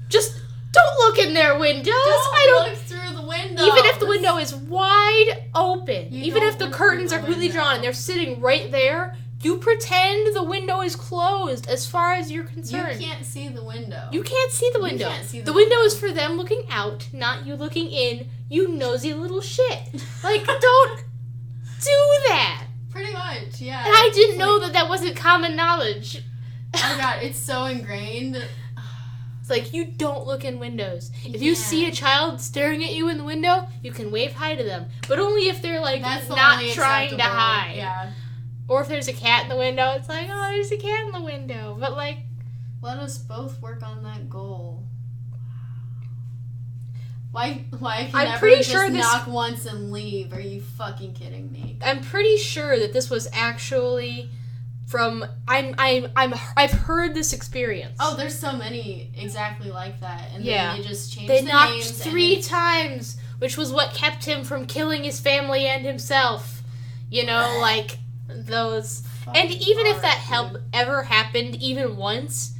Speaker 1: just, don't look in their windows.
Speaker 2: Don't look through the window.
Speaker 1: Even if the window is wide open, even if the
Speaker 2: look
Speaker 1: curtains
Speaker 2: through
Speaker 1: are
Speaker 2: the
Speaker 1: completely
Speaker 2: window.
Speaker 1: drawn and they're sitting right there, you pretend the window is closed as far as you're concerned.
Speaker 2: You can't see the window.
Speaker 1: You can't see the window.
Speaker 2: can't see
Speaker 1: the
Speaker 2: the
Speaker 1: window
Speaker 2: window.
Speaker 1: is for them looking out, not you looking in, you nosy little shit. Like, don't do that.
Speaker 2: Pretty much, yeah.
Speaker 1: And I didn't
Speaker 2: It's
Speaker 1: know
Speaker 2: like,
Speaker 1: that wasn't common knowledge.
Speaker 2: Oh my god, it's so ingrained.
Speaker 1: It's like, you don't look in windows. If you
Speaker 2: Yeah.
Speaker 1: see a child staring at you in the window, you can wave hi to them. But only if they're, like,
Speaker 2: That's the
Speaker 1: not
Speaker 2: only
Speaker 1: trying to
Speaker 2: acceptable.
Speaker 1: hide.
Speaker 2: Yeah.
Speaker 1: Or if there's a cat in the window, it's like, oh, there's a cat in the window. But, like...
Speaker 2: Let us both work on that goal. Why can
Speaker 1: I'm
Speaker 2: never
Speaker 1: pretty
Speaker 2: just
Speaker 1: sure this-
Speaker 2: knock once and leave? Are you fucking kidding me?
Speaker 1: I'm pretty sure that this was actually from... I've heard this experience.
Speaker 2: Oh, there's so many exactly like that. And
Speaker 1: Yeah.
Speaker 2: then they just change
Speaker 1: They
Speaker 2: the
Speaker 1: knocked
Speaker 2: names.
Speaker 1: 3 times, which was what kept him from killing his family and himself. You know, like, those... And even if that ever happened even once,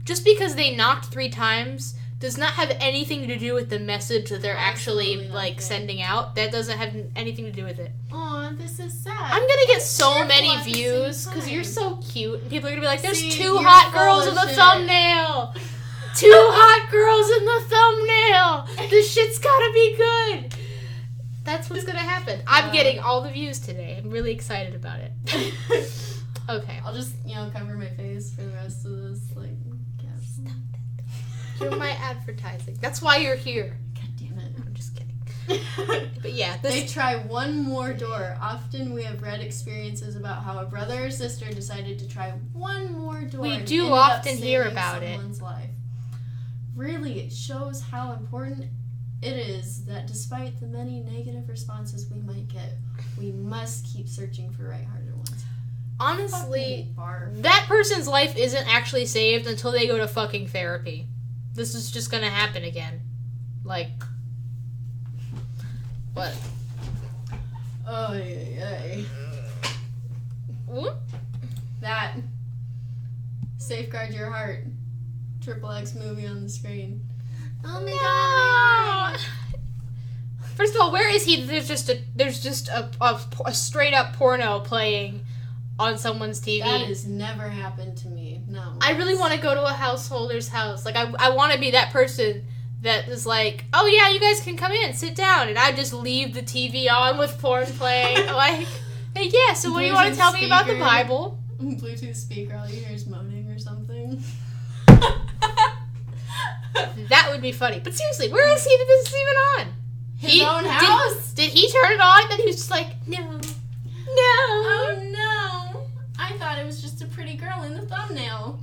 Speaker 1: just because they knocked 3 times does not have anything to do with the message that they're actually,
Speaker 2: Absolutely
Speaker 1: like,
Speaker 2: nothing.
Speaker 1: sending out. That doesn't have anything to do with it.
Speaker 2: Aw, this is sad.
Speaker 1: I'm gonna get so
Speaker 2: cheerful
Speaker 1: many
Speaker 2: at the same
Speaker 1: views because you're
Speaker 2: time.
Speaker 1: so cute. And people are gonna be like, there's
Speaker 2: See,
Speaker 1: 2
Speaker 2: you're
Speaker 1: hot
Speaker 2: full
Speaker 1: girls
Speaker 2: of
Speaker 1: in the
Speaker 2: shit.
Speaker 1: thumbnail! 2 hot girls in the thumbnail! This shit's gotta be good! That's what's gonna happen. I'm getting all the views today. I'm really excited about it. Okay.
Speaker 2: I'll just, cover my face for the rest of this, like, yes.
Speaker 1: You're my advertising. That's why you're here.
Speaker 2: God damn it.
Speaker 1: I'm just kidding. But yeah, this...
Speaker 2: They try one more door. Often we have read experiences about how a brother or sister decided to try one more door.
Speaker 1: We
Speaker 2: and
Speaker 1: do
Speaker 2: ended up
Speaker 1: often hear
Speaker 2: saving
Speaker 1: about it.
Speaker 2: someone's life. Really, it shows how important it is that despite the many negative responses we might get, we must keep searching for right-hearted ones.
Speaker 1: Honestly,
Speaker 2: Fucking barf.
Speaker 1: that person's life isn't actually saved until they go to fucking therapy. This is just gonna happen again. Like... What?
Speaker 2: Oh, yeah.
Speaker 1: Whoop.
Speaker 2: That. Safeguard your heart. Triple X movie on the screen. Oh my god.
Speaker 1: First of all, where is he? There's just a straight up porno playing on someone's TV.
Speaker 2: That has never happened to me. No.
Speaker 1: I really want to go to a householder's house. Like, I want to be that person that is like, oh yeah, you guys can come in, sit down, and I just leave the TV on with porn playing. Like, hey, yeah, so what do you want to tell me about the
Speaker 2: Speaker.
Speaker 1: Bible?
Speaker 2: Bluetooth speaker, all you hear is moaning or something.
Speaker 1: That would be funny. But seriously, where is he that this is even on?
Speaker 2: His own house?
Speaker 1: Did he turn it on? Then he was just like, no.
Speaker 2: Oh no! I thought it was just a pretty girl in the thumbnail.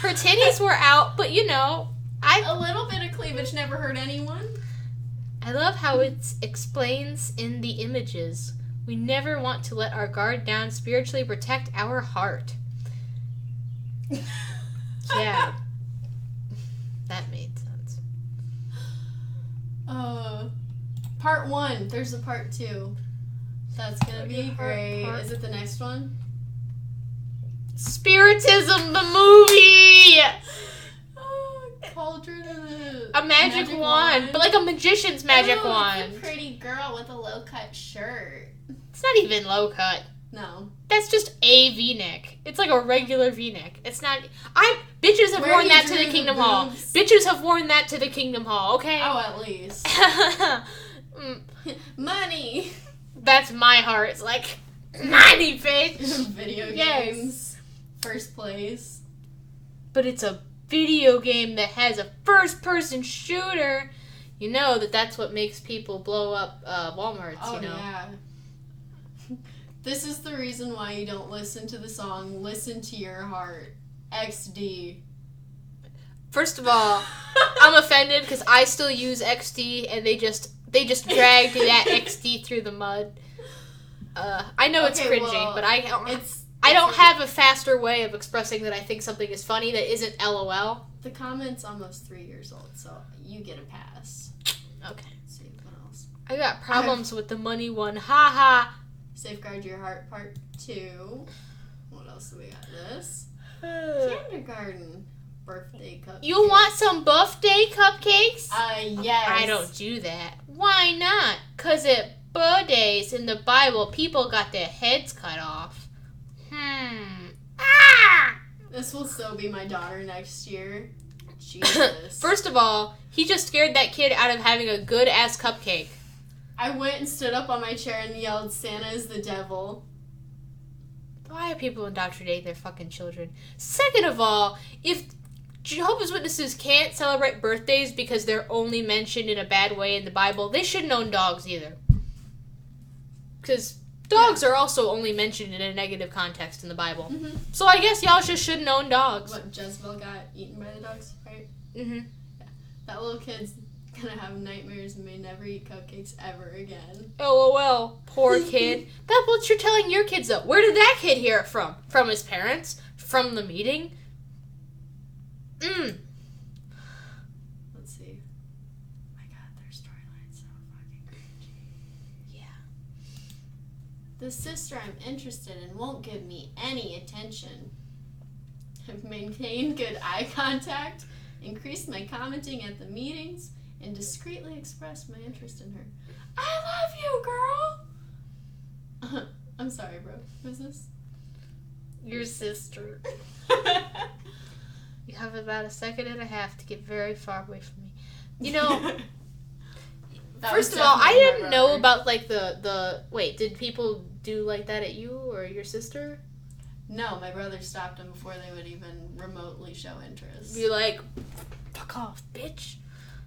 Speaker 1: Her titties were out, but you know,
Speaker 2: A little bit of cleavage never hurt anyone.
Speaker 1: I love how it explains in the images. We never want to let our guard down, spiritually protect our heart. Yeah. That made sense.
Speaker 2: Part 1. There's a part 2. That's gonna be great.
Speaker 1: Part-
Speaker 2: Is it the next one?
Speaker 1: Spiritism, the movie!
Speaker 2: Cauldron of the...
Speaker 1: A magic wand, but like a magician's magic
Speaker 2: Ooh,
Speaker 1: wand.
Speaker 2: It's a pretty girl with a low-cut shirt.
Speaker 1: It's not even low cut.
Speaker 2: No.
Speaker 1: That's just a V-neck. It's like a regular V-neck. It's not... Bitches have
Speaker 2: Where
Speaker 1: worn
Speaker 2: he
Speaker 1: that to
Speaker 2: drew
Speaker 1: the
Speaker 2: the
Speaker 1: Kingdom Hall.
Speaker 2: boobs.
Speaker 1: Bitches have worn that to the Kingdom Hall, okay?
Speaker 2: Oh, at least. Money!
Speaker 1: That's my heart. It's like, money, bitch!
Speaker 2: Video
Speaker 1: Yes.
Speaker 2: games. First place.
Speaker 1: But it's a video game that has a first-person shooter. You know that's what makes people blow up Walmarts,
Speaker 2: Oh,
Speaker 1: you know?
Speaker 2: yeah. This is the reason why you don't listen to the song Listen to Your Heart. XD.
Speaker 1: First of all, I'm offended because I still use XD and they just dragged that XD through the mud. I know it's cringy,
Speaker 2: well,
Speaker 1: but I don't have a faster way of expressing that I think something is funny that isn't LOL.
Speaker 2: The comment's almost 3 years old, so you get a pass.
Speaker 1: Okay.
Speaker 2: Let's see what else.
Speaker 1: I got problems with the money one. Ha ha.
Speaker 2: Safeguard Your Heart Part 2. What else do we got? This. Kindergarten. Birthday cupcakes.
Speaker 1: You want some birthday cupcakes?
Speaker 2: Yes.
Speaker 1: I don't do that. Why not? 'Cause at birthdays in the Bible, people got their heads cut off. Ah!
Speaker 2: This will so be my daughter next year. Jesus.
Speaker 1: First of all, he just scared that kid out of having a good-ass cupcake.
Speaker 2: I went and stood up on my chair and yelled, Santa is the devil.
Speaker 1: Why are people indoctrinating their fucking children? Second of all, if Jehovah's Witnesses can't celebrate birthdays because they're only mentioned in a bad way in the Bible, they shouldn't own dogs either. Because dogs are also only mentioned in a negative context in the Bible. Mm-hmm. So I guess y'all just shouldn't own dogs.
Speaker 2: What, Jezebel got eaten by the dogs, right?
Speaker 1: Mm-hmm.
Speaker 2: Yeah. That little kid's gonna have nightmares and may never eat cupcakes ever again.
Speaker 1: LOL, poor kid. That's what you're telling your kids though. Where did that kid hear it from? From his parents? From the meeting?
Speaker 2: Let's see. Oh my god, their storyline's so fucking cringy.
Speaker 1: Yeah.
Speaker 2: The sister I'm interested in won't give me any attention. I've maintained good eye contact, increased my commenting at the meetings, and discreetly expressed my interest in her. I love you, girl! I'm sorry, bro. Who's this?
Speaker 1: Your sister. You have about a second and a half to get very far away from me. You know, first of all, I didn't know about, like, the... Wait, did people do like that at you or your sister?
Speaker 2: No, my brother stopped them before they would even remotely show interest.
Speaker 1: Be like, fuck off, bitch.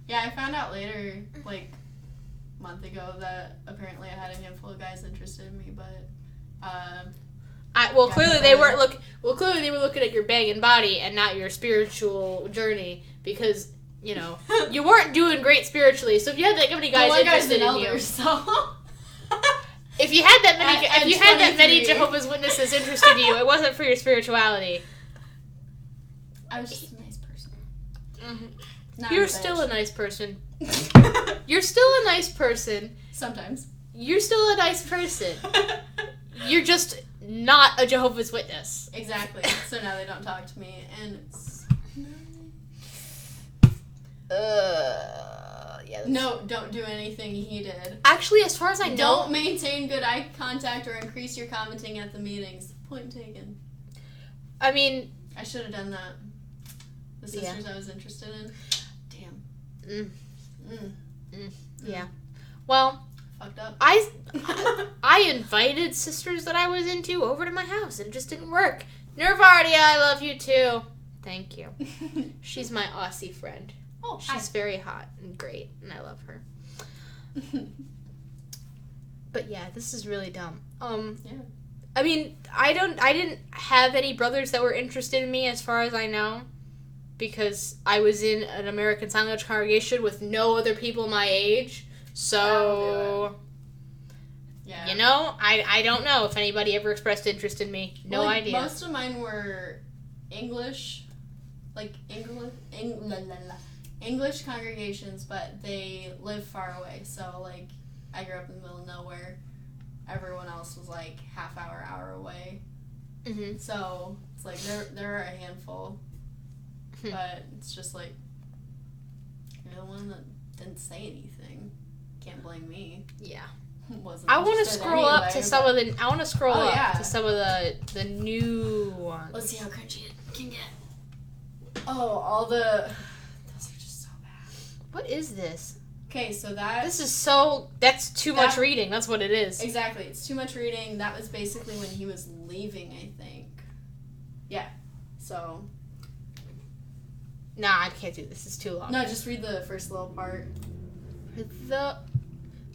Speaker 2: Yeah, I found out later, like, a month ago, that apparently I had a handful of guys interested in me, but...
Speaker 1: Clearly they were looking at your banging body and not your spiritual journey because, you know, you weren't doing great spiritually. So if you had that many guys interested in you, if you had that many Jehovah's Witnesses interested in you, it wasn't for your spirituality.
Speaker 2: I was just a nice person.
Speaker 1: Mm-hmm. You're still a nice person. You're still a nice person.
Speaker 2: Sometimes.
Speaker 1: You're still a nice person. You're just not a Jehovah's Witness.
Speaker 2: Exactly. So now they don't talk to me, and it's
Speaker 1: yeah.
Speaker 2: No, don't do anything he did.
Speaker 1: Actually, as far as I know,
Speaker 2: don't maintain good eye contact or increase your commenting at the meetings. Point taken.
Speaker 1: I mean,
Speaker 2: I should have done that. The sisters I was interested in. Damn.
Speaker 1: Yeah. Well,
Speaker 2: fucked up.
Speaker 1: I invited sisters that I was into over to my house, and it just didn't work. Nervardia, I love you too. Thank you. She's my Aussie friend. Oh, she's very hot and great, and I love her. But yeah, this is really dumb.
Speaker 2: Yeah.
Speaker 1: I mean, I didn't have any brothers that were interested in me, as far as I know, because I was in an American Sign Language congregation with no other people my age. So,
Speaker 2: yeah.
Speaker 1: You know, I don't know if anybody ever expressed interest in me. No idea.
Speaker 2: Most of mine were English congregations, but they live far away. So, like, I grew up in the middle of nowhere. Everyone else was, like, hour away. Mm-hmm. So, it's like, there are a handful. But it's just, like, you're the one that didn't say anything. Can't blame me.
Speaker 1: Yeah.
Speaker 2: I
Speaker 1: want to scroll up to some of the. I want to scroll up to some of the new ones.
Speaker 2: Let's see how cringy it can get. Oh, all the. Those are just so bad.
Speaker 1: What is this?
Speaker 2: Okay, so
Speaker 1: that's too much reading. That's what it is.
Speaker 2: Exactly, it's too much reading. That was basically when he was leaving, I think. Yeah. So.
Speaker 1: Nah, I can't do this. It's too long.
Speaker 2: No, just read the first little part.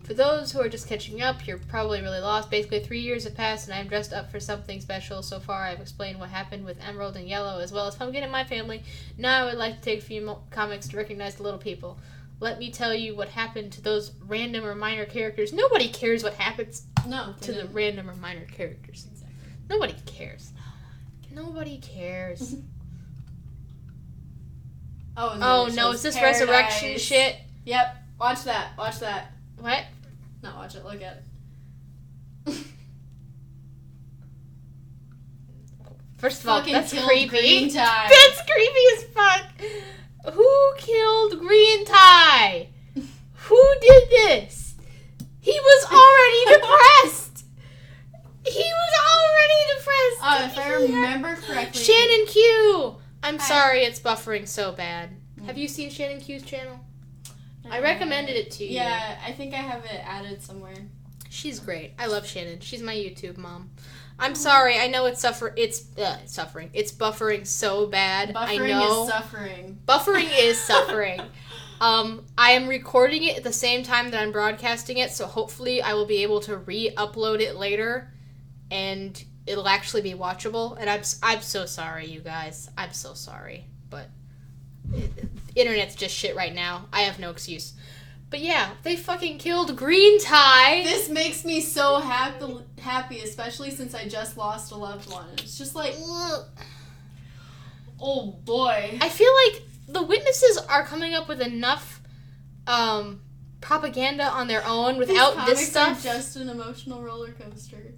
Speaker 1: For those who are just catching up, you're probably really lost. Basically, 3 years have passed, and I'm dressed up for something special. So far, I've explained what happened with Emerald and Yellow, as well as Pumpkin and my family. Now I would like to take a few comics to recognize the little people. Let me tell you what happened to those random or minor characters. Nobody cares what happens
Speaker 2: No.
Speaker 1: To the random or minor characters.
Speaker 2: Exactly.
Speaker 1: Nobody cares. Nobody cares.
Speaker 2: Oh no,
Speaker 1: is this
Speaker 2: Paradise.
Speaker 1: resurrection shit?
Speaker 2: Yep. Watch that. Watch that.
Speaker 1: What?
Speaker 2: Not watch it. Look at it.
Speaker 1: First of all,
Speaker 2: Fucking
Speaker 1: that's
Speaker 2: killed
Speaker 1: creepy.
Speaker 2: Green Tie.
Speaker 1: That's creepy as fuck. Who killed Green Tie? Who did this? He was already depressed. He was already depressed.
Speaker 2: If I remember correctly.
Speaker 1: Shannon Q. I'm sorry, it's buffering so bad. Have you seen Shannon Q's channel? I recommended it to you.
Speaker 2: Yeah, I think I have it added somewhere.
Speaker 1: She's great. I love Shannon. She's my YouTube mom. I'm sorry. I know it's suffering. It's buffering so bad. I know.
Speaker 2: Buffering is suffering.
Speaker 1: Buffering is suffering. I am recording it at the same time that I'm broadcasting it, so hopefully I will be able to re-upload it later, and it'll actually be watchable. And I'm so sorry, you guys. I'm so sorry, but internet's just shit right now. I have no excuse. But yeah, they fucking killed Green Tie.
Speaker 2: This makes me so happy, especially since I just lost a loved one. It's just like, oh boy.
Speaker 1: I feel like the witnesses are coming up with enough propaganda on their own without this stuff.
Speaker 2: Are just an emotional roller coaster.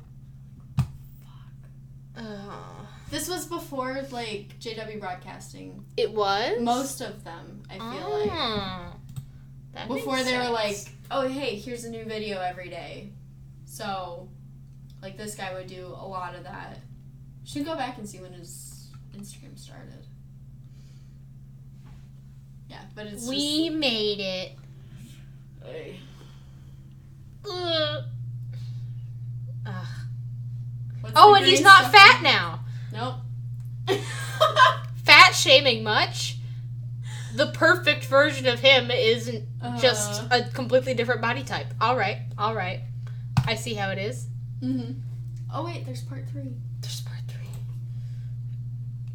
Speaker 2: This was before like JW Broadcasting.
Speaker 1: It was?
Speaker 2: Most of them, I feel like.
Speaker 1: That
Speaker 2: before they were like, oh hey, here's a new video every day. So, like this guy would do a lot of that. You should go back and see when his Instagram started. Yeah, but it's
Speaker 1: we made it.
Speaker 2: Hey.
Speaker 1: Ugh. Oh, and he's not fat now.
Speaker 2: Nope.
Speaker 1: Fat shaming much? The perfect version of him isn't just a completely different body type. All right. I see how it is.
Speaker 2: Mm-hmm. Oh, wait, there's part 3.
Speaker 1: There's part 3.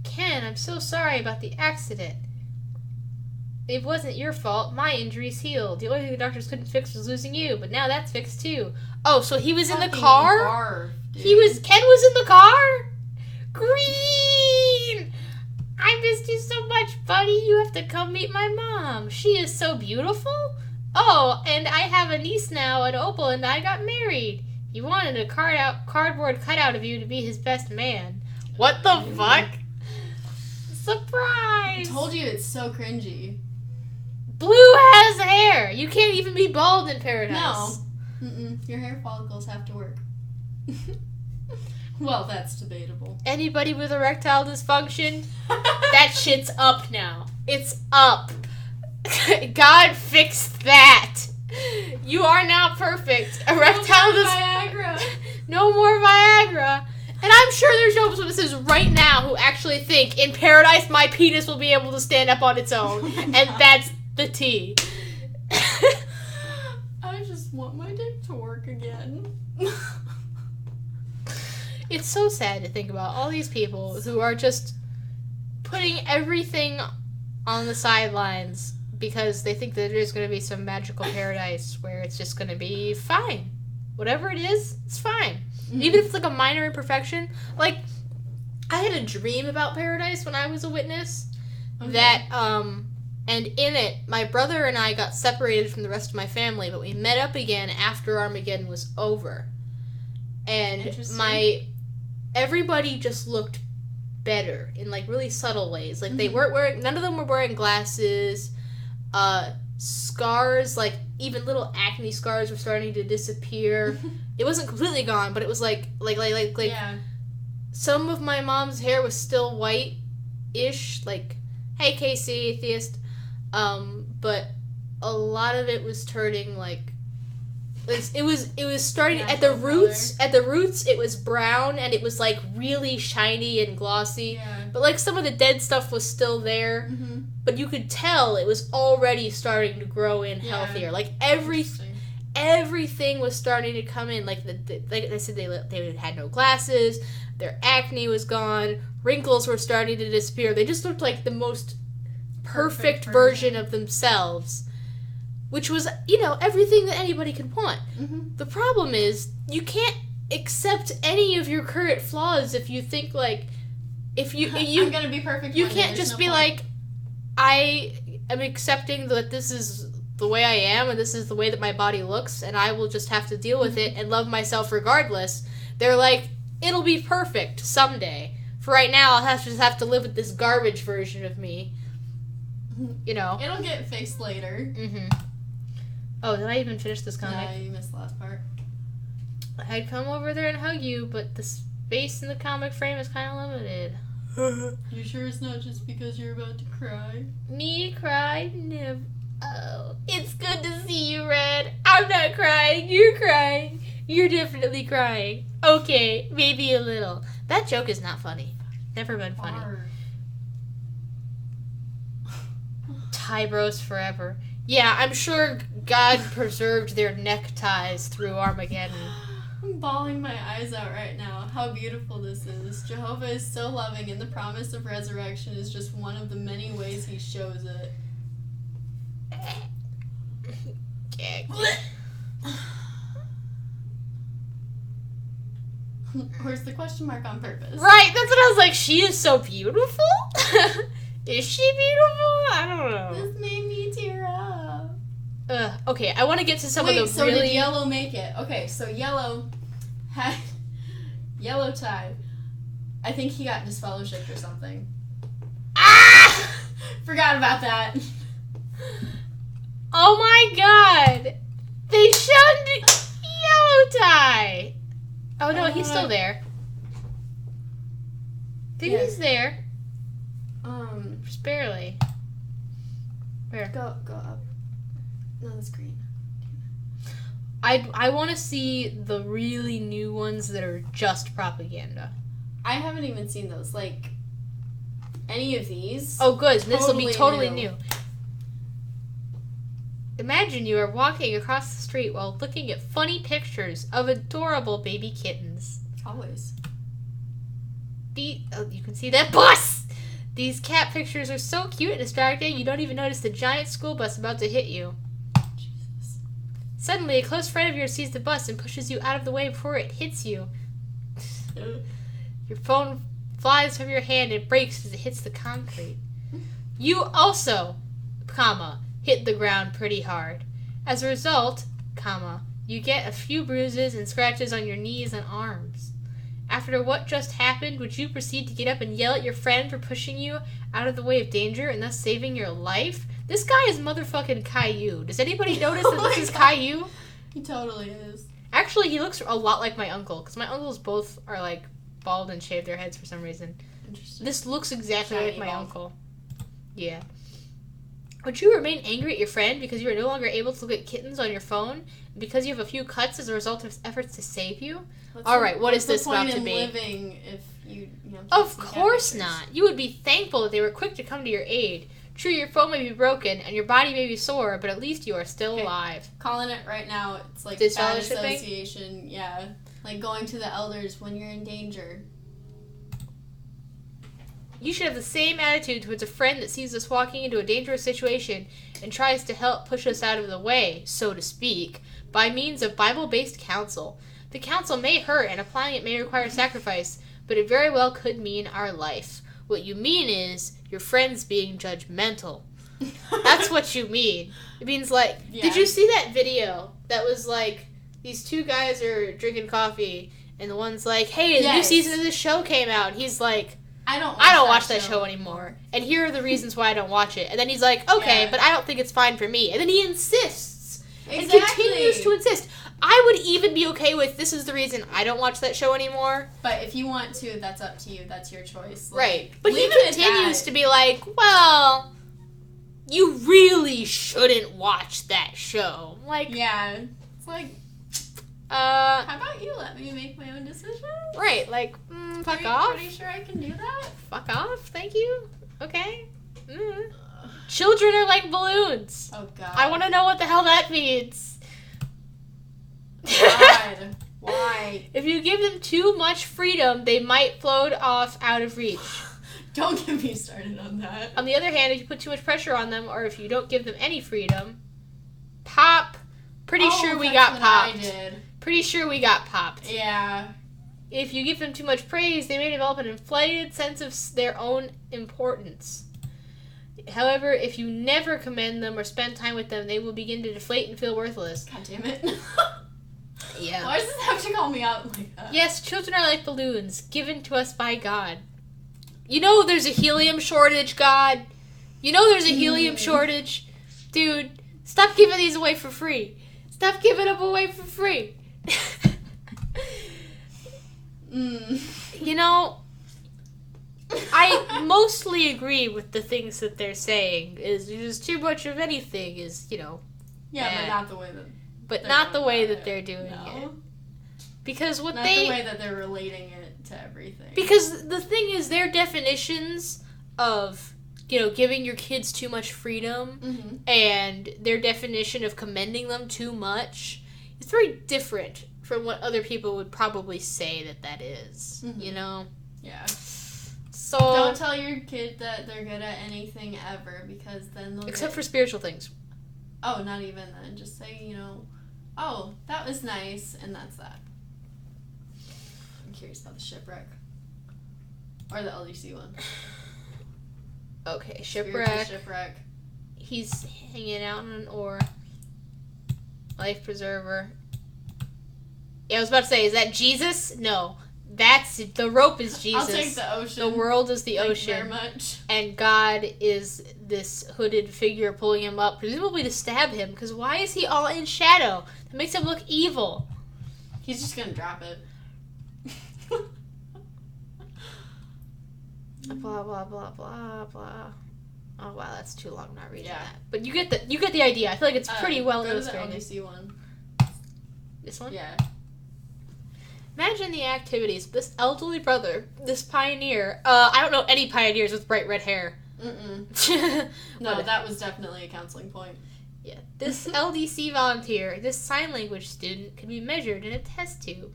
Speaker 1: Ken, I'm so sorry about the accident. It wasn't your fault. My injury's healed. The only thing the doctors couldn't fix was losing you, but now that's fixed too. Oh, so he was in the car? Ken was in the car? Green! I missed you so much, buddy. You have to come meet my mom. She is so beautiful. Oh, and I have a niece now, an Opal, and I got married. He wanted a cardboard cutout of you to be his best man. What the fuck? Surprise!
Speaker 2: I told you it's so cringy.
Speaker 1: Blue has hair. You can't even be bald in paradise.
Speaker 2: No. Your hair follicles have to work. Well, that's debatable.
Speaker 1: Anybody with erectile dysfunction? That shit's up now. It's up. God fixed that. You are now perfect. Erectile
Speaker 2: Viagra.
Speaker 1: No more Viagra. And I'm sure there's no witnesses right now who actually think in paradise my penis will be able to stand up on its own. And that's the tea.
Speaker 2: I just want my dick to work again.
Speaker 1: It's so sad to think about all these people who are just putting everything on the sidelines because they think that there's going to be some magical paradise where it's just going to be fine. Whatever it is, it's fine. Mm-hmm. Even if it's like a minor imperfection. Like, I had a dream about paradise when I was a witness. Okay. And in it, my brother and I got separated from the rest of my family, but we met up again after Armageddon was over. And everybody just looked better in like really subtle ways. Like they weren't wearing, none of them were wearing glasses. Scars, like even little acne scars were starting to disappear. It wasn't completely gone, but it was like yeah. Some of my mom's hair was still white-ish. Like, hey Casey, atheist. But a lot of it was turning like it was starting at the roots. Color. At the roots, it was brown and it was like really shiny and glossy. Yeah. But like some of the dead stuff was still there. Mm-hmm. But you could tell it was already starting to grow in healthier. Like everything was starting to come in. Like like I said, they had no glasses. Their acne was gone. Wrinkles were starting to disappear. They just looked like the most perfect version of themselves. which was, you know, everything that anybody could want.
Speaker 2: Mm-hmm.
Speaker 1: The problem is, you can't accept any of your current flaws if you think, like, if you
Speaker 2: I'm gonna be perfect.
Speaker 1: You can't just be like, I am accepting that this is the way I am and this is the way that my body looks and I will just have to deal with it and love myself regardless. They're like, it'll be perfect someday. For right now, I'll just have to live with this garbage version of me. You know.
Speaker 2: It'll get fixed later.
Speaker 1: Mm-hmm. Oh, did I even finish this comic?
Speaker 2: Yeah, you missed the last part.
Speaker 1: I'd come over there and hug you, but the space in the comic frame is kind of limited.
Speaker 2: You sure it's not just because you're about to cry?
Speaker 1: Me cry? Never. Oh, it's good to see you, Red. I'm not crying. You're crying. You're definitely crying. Okay, maybe a little. That joke is not funny. Never been funny. Tie bros forever. Yeah, I'm sure God preserved their neckties through Armageddon.
Speaker 2: I'm bawling my eyes out right now. How beautiful this is. Jehovah is so loving, and the promise of resurrection is just one of the many ways he shows it. Where's the question mark on purpose?
Speaker 1: Right, that's what I was like. She is so beautiful? Is she beautiful? I don't know.
Speaker 2: This made me tear up.
Speaker 1: Okay, I want to get to some of the
Speaker 2: so
Speaker 1: really...
Speaker 2: did Yellow make it? Okay, so Yellow had... Yellow tie. I think he got disfellowshipped or something.
Speaker 1: Ah!
Speaker 2: Forgot about that.
Speaker 1: Oh my god! They shunned Yellow tie! Oh no, he's still there. I think he's there. Just barely. Where?
Speaker 2: Go up. No, that's green.
Speaker 1: I want to see the really new ones that are just propaganda.
Speaker 2: I haven't even seen those. Like, any of these.
Speaker 1: Oh good, this will be totally
Speaker 2: new.
Speaker 1: new. Imagine you are walking across the street while looking at funny pictures of adorable baby kittens.
Speaker 2: Always.
Speaker 1: You can see that bus! These cat pictures are so cute and distracting, you don't even notice the giant school bus about to hit you.
Speaker 2: Jesus.
Speaker 1: Suddenly, a close friend of yours sees the bus and pushes you out of the way before it hits you. Your phone flies from your hand and breaks as it hits the concrete. You also, hit the ground pretty hard. As a result, you get a few bruises and scratches on your knees and arms. After what just happened, would you proceed to get up and yell at your friend for pushing you out of the way of danger and thus saving your life? This guy is motherfucking Caillou. Does anybody notice that this is Caillou?
Speaker 2: He totally is.
Speaker 1: Actually, he looks a lot like my uncle, because my uncles both are, like, bald and shave their heads for some reason.
Speaker 2: Interesting.
Speaker 1: This looks exactly
Speaker 2: Shiny
Speaker 1: like my
Speaker 2: bald.
Speaker 1: uncle. Yeah. Would you remain angry at your friend because you are no longer able to look at kittens on your phone, and because you have a few cuts as a result of his efforts to save you? Alright, what is this about to be?
Speaker 2: What's the point in living if you
Speaker 1: Of course not. You would be thankful that they were quick to come to your aid. True, your phone may be broken and your body may be sore, but at least you are still alive.
Speaker 2: Calling it right now, it's like bad association. Yeah. Like going to the elders when you're in danger.
Speaker 1: You should have the same attitude towards a friend that sees us walking into a dangerous situation and tries to help push us out of the way, so to speak, by means of Bible-based counsel. The counsel may hurt and applying it may require sacrifice, but it very well could mean our life. What you mean is your friend's being judgmental. That's what you mean. It means like, Did you see that video that was like, these two guys are drinking coffee and the one's like, hey, the new season of this show came out. He's like, I don't watch that show anymore. And here are the reasons why I don't watch it. And then he's like, okay, but I don't think it's fine for me. And then he insists. And continues to insist. I would even be okay with, this is the reason I don't watch that show anymore.
Speaker 2: But if you want to, that's up to you. That's your choice. Like,
Speaker 1: right. But he continues to be like, well, you really shouldn't watch that show. Like,
Speaker 2: yeah. It's like, how about you let me make my own decisions?
Speaker 1: Right. Like, fuck off.
Speaker 2: Pretty sure I can do that?
Speaker 1: Fuck off. Thank you. Okay. Children are like balloons.
Speaker 2: Oh, God.
Speaker 1: I want to know what the hell that means.
Speaker 2: God. Why?
Speaker 1: If you give them too much freedom, they might float off out of reach.
Speaker 2: Don't get me started on that.
Speaker 1: On the other hand, if you put too much pressure on them, or if you don't give them any freedom, pretty sure we got popped.
Speaker 2: I did.
Speaker 1: Pretty sure we got popped.
Speaker 2: Yeah.
Speaker 1: If you give them too much praise, they may develop an inflated sense of their own importance. However, if you never commend them or spend time with them, they will begin to deflate and feel worthless.
Speaker 2: God damn it.
Speaker 1: Yeah.
Speaker 2: Why does this have to call me out like that?
Speaker 1: Yes, children are like balloons, given to us by God. You know there's a helium shortage, God. You know there's a helium shortage. Dude, stop giving these away for free. Stop giving them away for free. You know, I mostly agree with the things that they're saying. Is just too much of anything is, you know,
Speaker 2: yeah,
Speaker 1: bad.
Speaker 2: but not the way that.
Speaker 1: But not the way that they're doing it. Because
Speaker 2: not the way that they're relating it to everything.
Speaker 1: Because the thing is, their definitions of, you know, giving your kids too much freedom and their definition of commending them too much is very different from what other people would probably say that is. You know?
Speaker 2: Yeah.
Speaker 1: So
Speaker 2: don't tell your kid that they're good at anything ever, because then they'll
Speaker 1: except for spiritual things.
Speaker 2: Oh, not even then. Just say, you know, oh, that was nice, and that's that. I'm curious about the shipwreck. Or the LDC one.
Speaker 1: Okay,
Speaker 2: Shipwreck.
Speaker 1: He's hanging out on an oar. Life preserver. Yeah, I was about to say, is that Jesus? No. The rope is Jesus.
Speaker 2: I'll take the ocean.
Speaker 1: The world is the ocean.
Speaker 2: Very much.
Speaker 1: And God is this hooded figure pulling him up, presumably to stab him, because why is he all in shadow? That makes him look evil.
Speaker 2: He's just gonna drop it.
Speaker 1: Blah, blah, blah, blah, blah. Oh, wow, that's too long, not reading that. But you get the idea. I feel like it's pretty well illustrated.
Speaker 2: Go to the LDC one.
Speaker 1: This one?
Speaker 2: Yeah.
Speaker 1: Imagine the activities of this elderly brother, this pioneer. I don't know any pioneers with bright red hair.
Speaker 2: No, that was definitely a counseling point.
Speaker 1: Yeah. This LDC volunteer, this sign language student, can be measured in a test tube.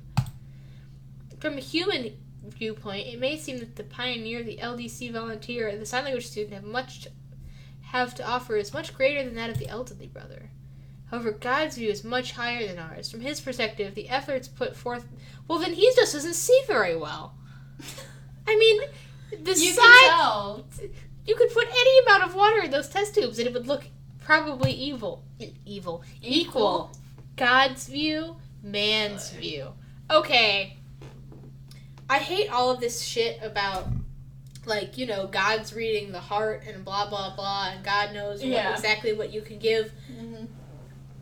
Speaker 1: From a human viewpoint, it may seem that the pioneer, the LDC volunteer, and the sign language student have to offer is much greater than that of the elderly brother. However, God's view is much higher than ours. From his perspective, the efforts put forth... Well, then he just doesn't see very well. I mean,
Speaker 2: you can tell.
Speaker 1: You could put any amount of water in those test tubes and it would look probably equal. God's view, man's view. Okay. I hate all of this shit about, like, you know, God's reading the heart and blah, blah, blah, and God knows exactly what you can give. Mm-hmm.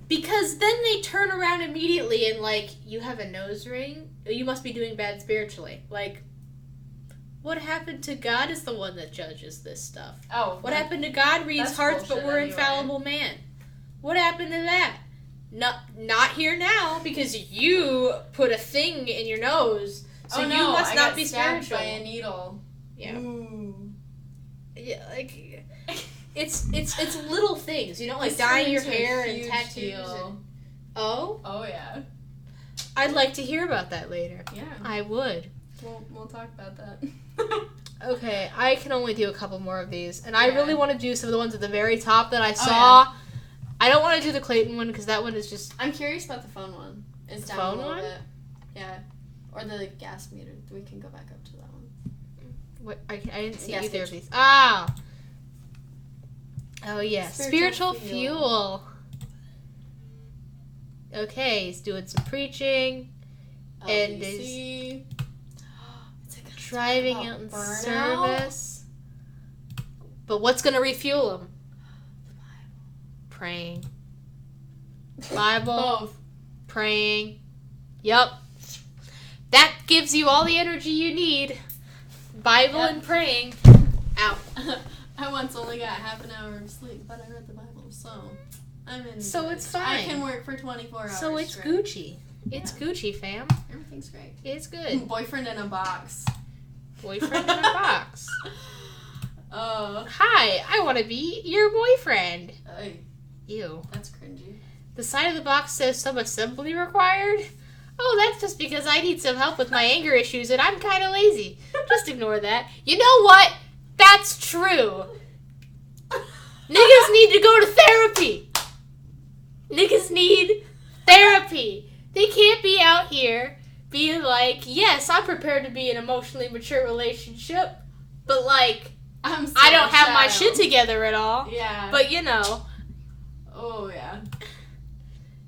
Speaker 1: Because then they turn around immediately and, like, you have a nose ring? You must be doing bad spiritually. Like, what happened to God is the one that judges this stuff.
Speaker 2: Oh.
Speaker 1: What happened to God reads hearts, but we're infallible man? What happened to that? Not here now, because you put a thing in your nose, so you must not be spiritual.
Speaker 2: By a needle.
Speaker 1: Yeah.
Speaker 2: Ooh.
Speaker 1: Yeah, like... It's little things, you know, like dyeing your hair and tattoos. Oh,
Speaker 2: yeah.
Speaker 1: I'd like to hear about that later.
Speaker 2: Yeah,
Speaker 1: I would.
Speaker 2: We'll talk about that.
Speaker 1: Okay, I can only do a couple more of these, and I really want to do some of the ones at the very top that I saw. Yeah. I don't want to do the Clayton one because that one is just.
Speaker 2: I'm curious about the phone one. It's down a little bit. Yeah, or the gas meter. We can go back up to that one.
Speaker 1: What? I didn't see either of these. Ah. Oh, yeah. Spiritual fuel. Okay, he's doing some preaching. LDC. And is driving out in service. But what's going to refuel him?
Speaker 2: The Bible.
Speaker 1: Praying. Bible.
Speaker 2: Both.
Speaker 1: Praying. Yup. That gives you all the energy you need. Bible and praying. Ow.
Speaker 2: I once only got half an hour of sleep, but I read the Bible, so I'm in.
Speaker 1: So it's fine.
Speaker 2: I can work for 24 hours.
Speaker 1: So it's straight. Gucci. It's Gucci, fam.
Speaker 2: Everything's great.
Speaker 1: It's good.
Speaker 2: Boyfriend in a box.
Speaker 1: Boyfriend in a box. Hi, I want to be your boyfriend. Ew.
Speaker 2: That's cringy.
Speaker 1: The side of the box says some assembly required. Oh, that's just because I need some help with my anger issues and I'm kind of lazy. Just ignore that. You know what? That's true. Niggas need to go to therapy. Niggas need therapy. They can't be out here being like, yes, I'm prepared to be in an emotionally mature relationship, but like, I don't have my shit together at all.
Speaker 2: Yeah.
Speaker 1: But you know.
Speaker 2: Oh, yeah.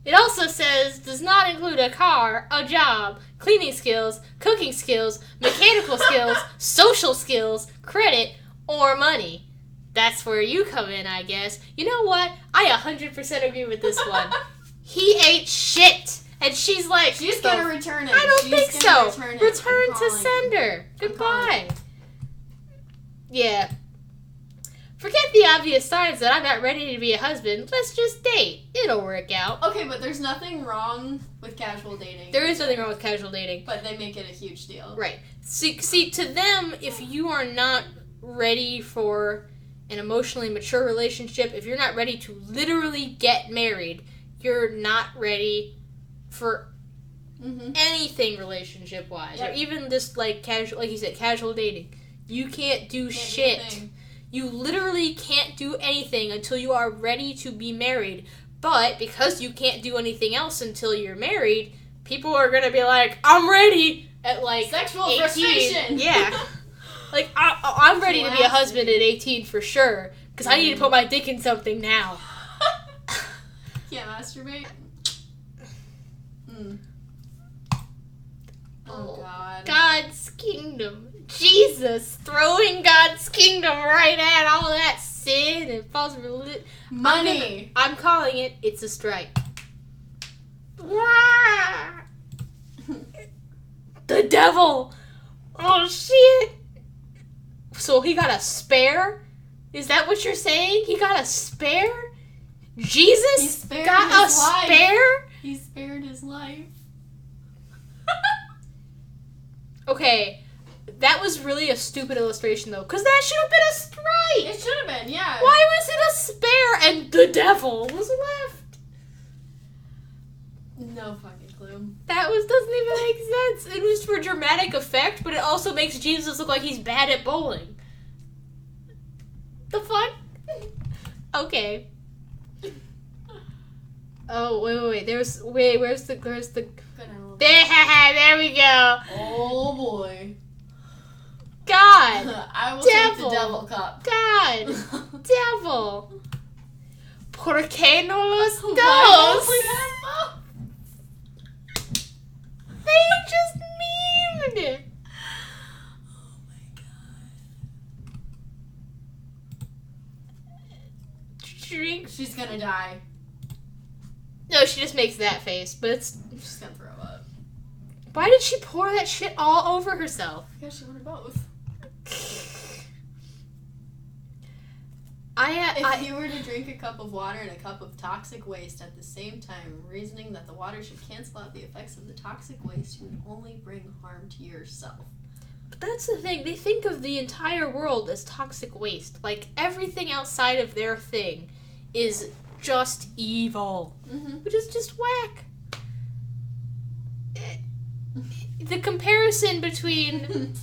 Speaker 1: It also says, does not include a car, a job, cleaning skills, cooking skills, mechanical skills, social skills, credit, or money. That's where you come in, I guess. You know what? I 100% agree with this one. He ate shit. And she's like,
Speaker 2: she's gonna return it.
Speaker 1: I don't think so.
Speaker 2: Return
Speaker 1: to sender. Goodbye. Yeah. Forget the obvious signs that I'm not ready to be a husband. Let's just date. It'll work out.
Speaker 2: Okay, but there's nothing wrong with casual dating.
Speaker 1: There is nothing wrong with casual dating.
Speaker 2: But they make it a huge deal.
Speaker 1: Right. See, to them, if you are not ready for an emotionally mature relationship, if you're not ready to literally get married, you're not ready for anything relationship-wise. Yep. Or even just, like, casual, like you said, casual dating. You can't do shit. You literally can't do anything until you are ready to be married. But because you can't do anything else until you're married, people are going to be like, I'm ready at, like,
Speaker 2: sexual
Speaker 1: 18.
Speaker 2: Frustration.
Speaker 1: Yeah. Like, I'm ready to be a husband at 18 for sure. Because I need to put my dick in something now.
Speaker 2: Can't masturbate? Oh, God.
Speaker 1: God's kingdom. Jesus, throwing God's kingdom right at all that sin and false religion.
Speaker 2: Money.
Speaker 1: I'm calling it. It's a strike. The devil. Oh, shit. So he got a spare? Is that what you're saying? He got a spare? Jesus got a spare?
Speaker 2: He spared his life.
Speaker 1: Okay. That was really a stupid illustration, though, because that should have been a strike.
Speaker 2: It should have been, yeah.
Speaker 1: Why was it a spare and the devil was left?
Speaker 2: No fucking clue.
Speaker 1: That doesn't even make sense. It was for dramatic effect, but it also makes Jesus look like he's bad at bowling. The fuck? Okay. Oh, wait. Where's the... There we go.
Speaker 2: Oh, boy.
Speaker 1: God!
Speaker 2: I will
Speaker 1: devil.
Speaker 2: take the devil cup.
Speaker 1: God! Devil! ¿Por qué no los dos? They just memed!
Speaker 2: Oh my god.
Speaker 1: Drink.
Speaker 2: She's gonna die.
Speaker 1: No, she just makes that face, but it's...
Speaker 2: She's gonna throw up.
Speaker 1: Why did she pour that shit all over herself?
Speaker 2: Because she wanted both. If you were to drink a cup of water and a cup of toxic waste at the same time, reasoning that the water should cancel out the effects of the toxic waste, you would only bring harm to yourself.
Speaker 1: But that's the thing. They think of the entire world as toxic waste. Like, everything outside of their thing is just evil. Which is just whack. The comparison between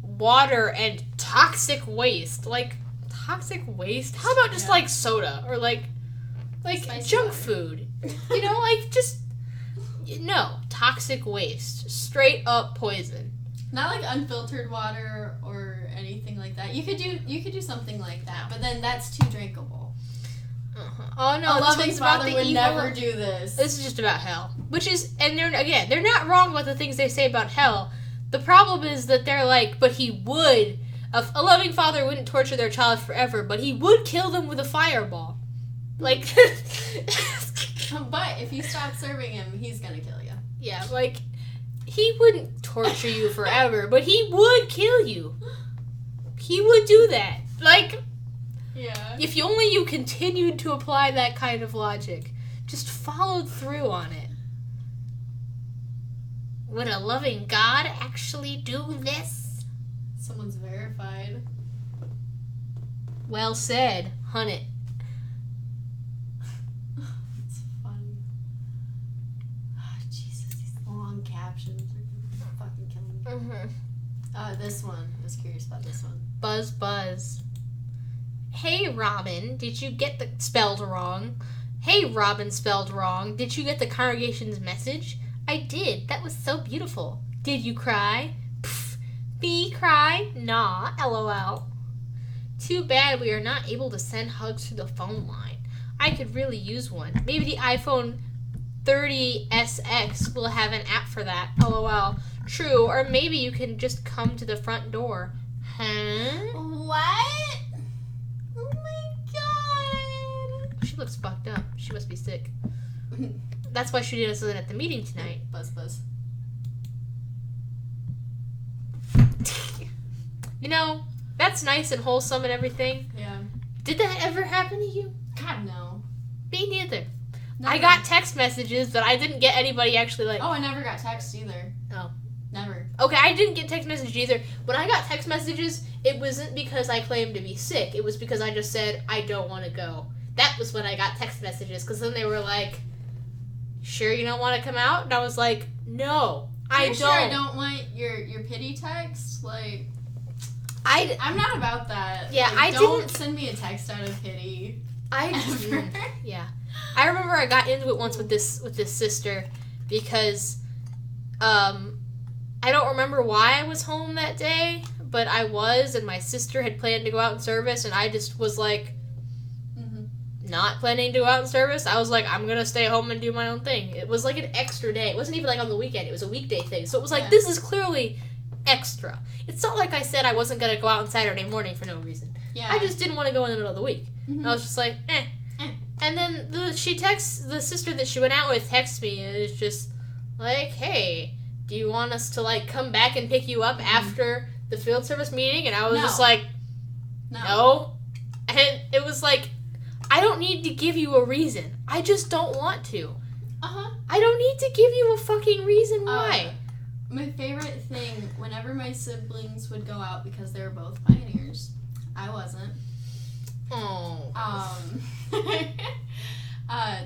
Speaker 1: water and toxic waste, like, toxic waste? How about just, like, soda? Or, like junk food? You know, like, just, no. Toxic waste. Straight up poison.
Speaker 2: Not, like, unfiltered water or anything like that. You could do something like that, but then that's too drinkable.
Speaker 1: Oh, no.
Speaker 2: A loving father would never do this.
Speaker 1: This is just about hell. Which is, and they're not wrong about the things they say about hell. The problem is that they're like, but he would. A loving father wouldn't torture their child forever, but he would kill them with a fireball. Like...
Speaker 2: But if you stop serving him, he's gonna kill you.
Speaker 1: Yeah, like, he wouldn't torture you forever, but he would kill you. He would do that. Like...
Speaker 2: Yeah.
Speaker 1: If only you continued to apply that kind of logic. Just followed through on it. Would a loving God actually do this?
Speaker 2: Someone's verified.
Speaker 1: Well said. Hunt it.
Speaker 2: It's funny. Oh, Jesus, these long captions are fucking killing me. This one. I was curious about this one.
Speaker 1: Buzz. Hey, Robin, did you get the spelled wrong? Hey, Robin spelled wrong. Did you get the congregation's message? I did. That was so beautiful. Did you cry? Pfft. Me cry? Nah, lol. Too bad we are not able to send hugs through the phone line. I could really use one. Maybe the iPhone 30SX will have an app for that. LOL. True, or maybe you can just come to the front door. Huh?
Speaker 2: What? Oh my god.
Speaker 1: She looks fucked up. She must be sick. That's why she didn't sit at the meeting tonight.
Speaker 2: Buzz.
Speaker 1: You know, that's nice and wholesome and everything.
Speaker 2: Yeah.
Speaker 1: Did that ever happen to you?
Speaker 2: God, no.
Speaker 1: Me neither.
Speaker 2: Never.
Speaker 1: I got text messages, but I didn't get anybody actually like...
Speaker 2: Oh, I never got text either.
Speaker 1: Oh.
Speaker 2: Never.
Speaker 1: Okay, I didn't get text messages either. When I got text messages, it wasn't because I claimed to be sick. It was because I just said, I don't want to go. That was when I got text messages, because then they were like, sure you don't want to come out? And I was like, no, I don't.
Speaker 2: Sure I don't want your pity text? Like... I'm not about that.
Speaker 1: Yeah,
Speaker 2: like,
Speaker 1: I
Speaker 2: don't send me a text out of pity.
Speaker 1: Yeah. I remember I got into it once with this sister because I don't remember why I was home that day, but I was, and my sister had planned to go out in service, and I just was like not planning to go out in service. I was like, I'm gonna stay home and do my own thing. It was like an extra day. It wasn't even like on the weekend. It was a weekday thing. So it was like, this is clearly extra. It's not like I said I wasn't going to go out on Saturday morning for no reason.
Speaker 2: Yeah.
Speaker 1: I just didn't want to go in the middle of the week.
Speaker 2: Mm-hmm.
Speaker 1: I was just like, eh. And then the sister that she went out with texts me and it's just like, hey, do you want us to like come back and pick you up after the field service meeting? And I was just like, no. And it was like, I don't need to give you a reason. I just don't want to. I don't need to give you a fucking reason why.
Speaker 2: My favorite thing, whenever my siblings would go out, because they were both pioneers, I wasn't.
Speaker 1: Oh.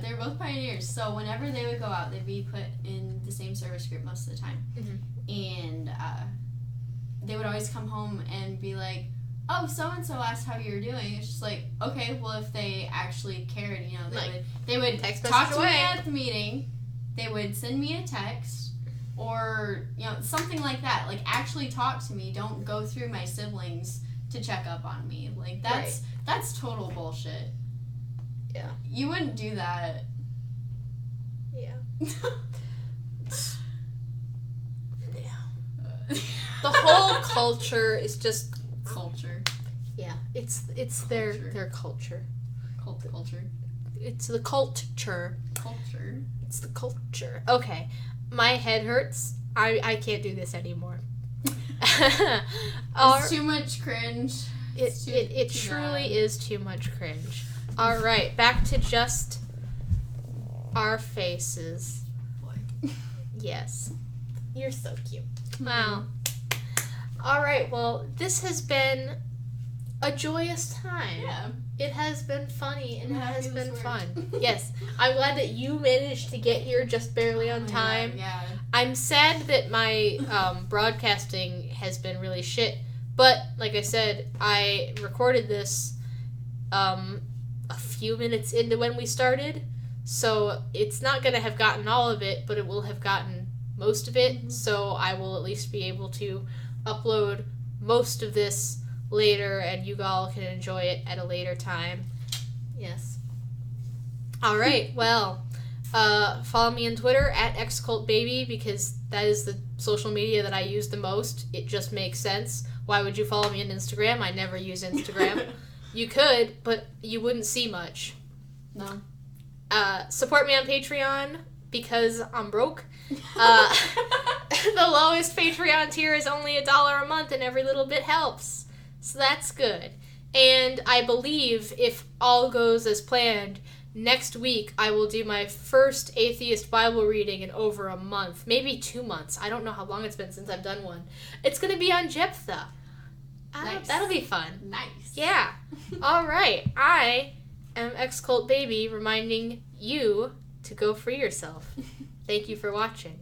Speaker 2: They were both pioneers, so whenever they would go out, they'd be put in the same service group most of the time. Mm-hmm. And they would always come home and be like, oh, so-and-so asked how you were doing. It's just like, okay, well, if they actually cared, you know, they would talk to me at the meeting, they would send me a text, or, you know, something like that. Like, actually talk to me. Don't go through my siblings to check up on me. Like, that's total bullshit.
Speaker 1: Yeah.
Speaker 2: You wouldn't do that.
Speaker 1: Yeah. The whole culture is just...
Speaker 2: Culture.
Speaker 1: Yeah. It's their culture.
Speaker 2: Culture.
Speaker 1: It's the culture.
Speaker 2: Culture.
Speaker 1: It's the culture. Okay. My head hurts. I can't do this anymore.
Speaker 2: It's too much cringe.
Speaker 1: It truly is too much cringe. All right, back to just our faces.
Speaker 2: Boy.
Speaker 1: Yes. You're so cute. Wow. All right, well, this has been a joyous time.
Speaker 2: Yeah.
Speaker 1: It has been funny and it has been fun. Yes. I'm glad that you managed to get here just barely on time.
Speaker 2: Yeah.
Speaker 1: I'm sad that my broadcasting has been really shit, but like I said, I recorded this a few minutes into when we started, so it's not going to have gotten all of it, but it will have gotten most of it, so I will at least be able to upload most of this later, and you all can enjoy it at a later time. Yes. All right. Well, follow me on Twitter at xcultbaby, because that is the social media that I use the most. It just makes sense. Why would you follow me on Instagram? I never use Instagram. You could, but you wouldn't see much.
Speaker 2: No.
Speaker 1: Support me on Patreon because I'm broke. The lowest Patreon tier is only $1 a month, and every little bit helps. So that's good. And I believe, if all goes as planned, next week I will do my first atheist Bible reading in over a month. Maybe 2 months. I don't know how long it's been since I've done one. It's going to be on Jephthah.
Speaker 2: Nice.
Speaker 1: That'll be fun.
Speaker 2: Nice.
Speaker 1: Yeah. All right. I am xcultbaby, reminding you to go free yourself. Thank you for watching.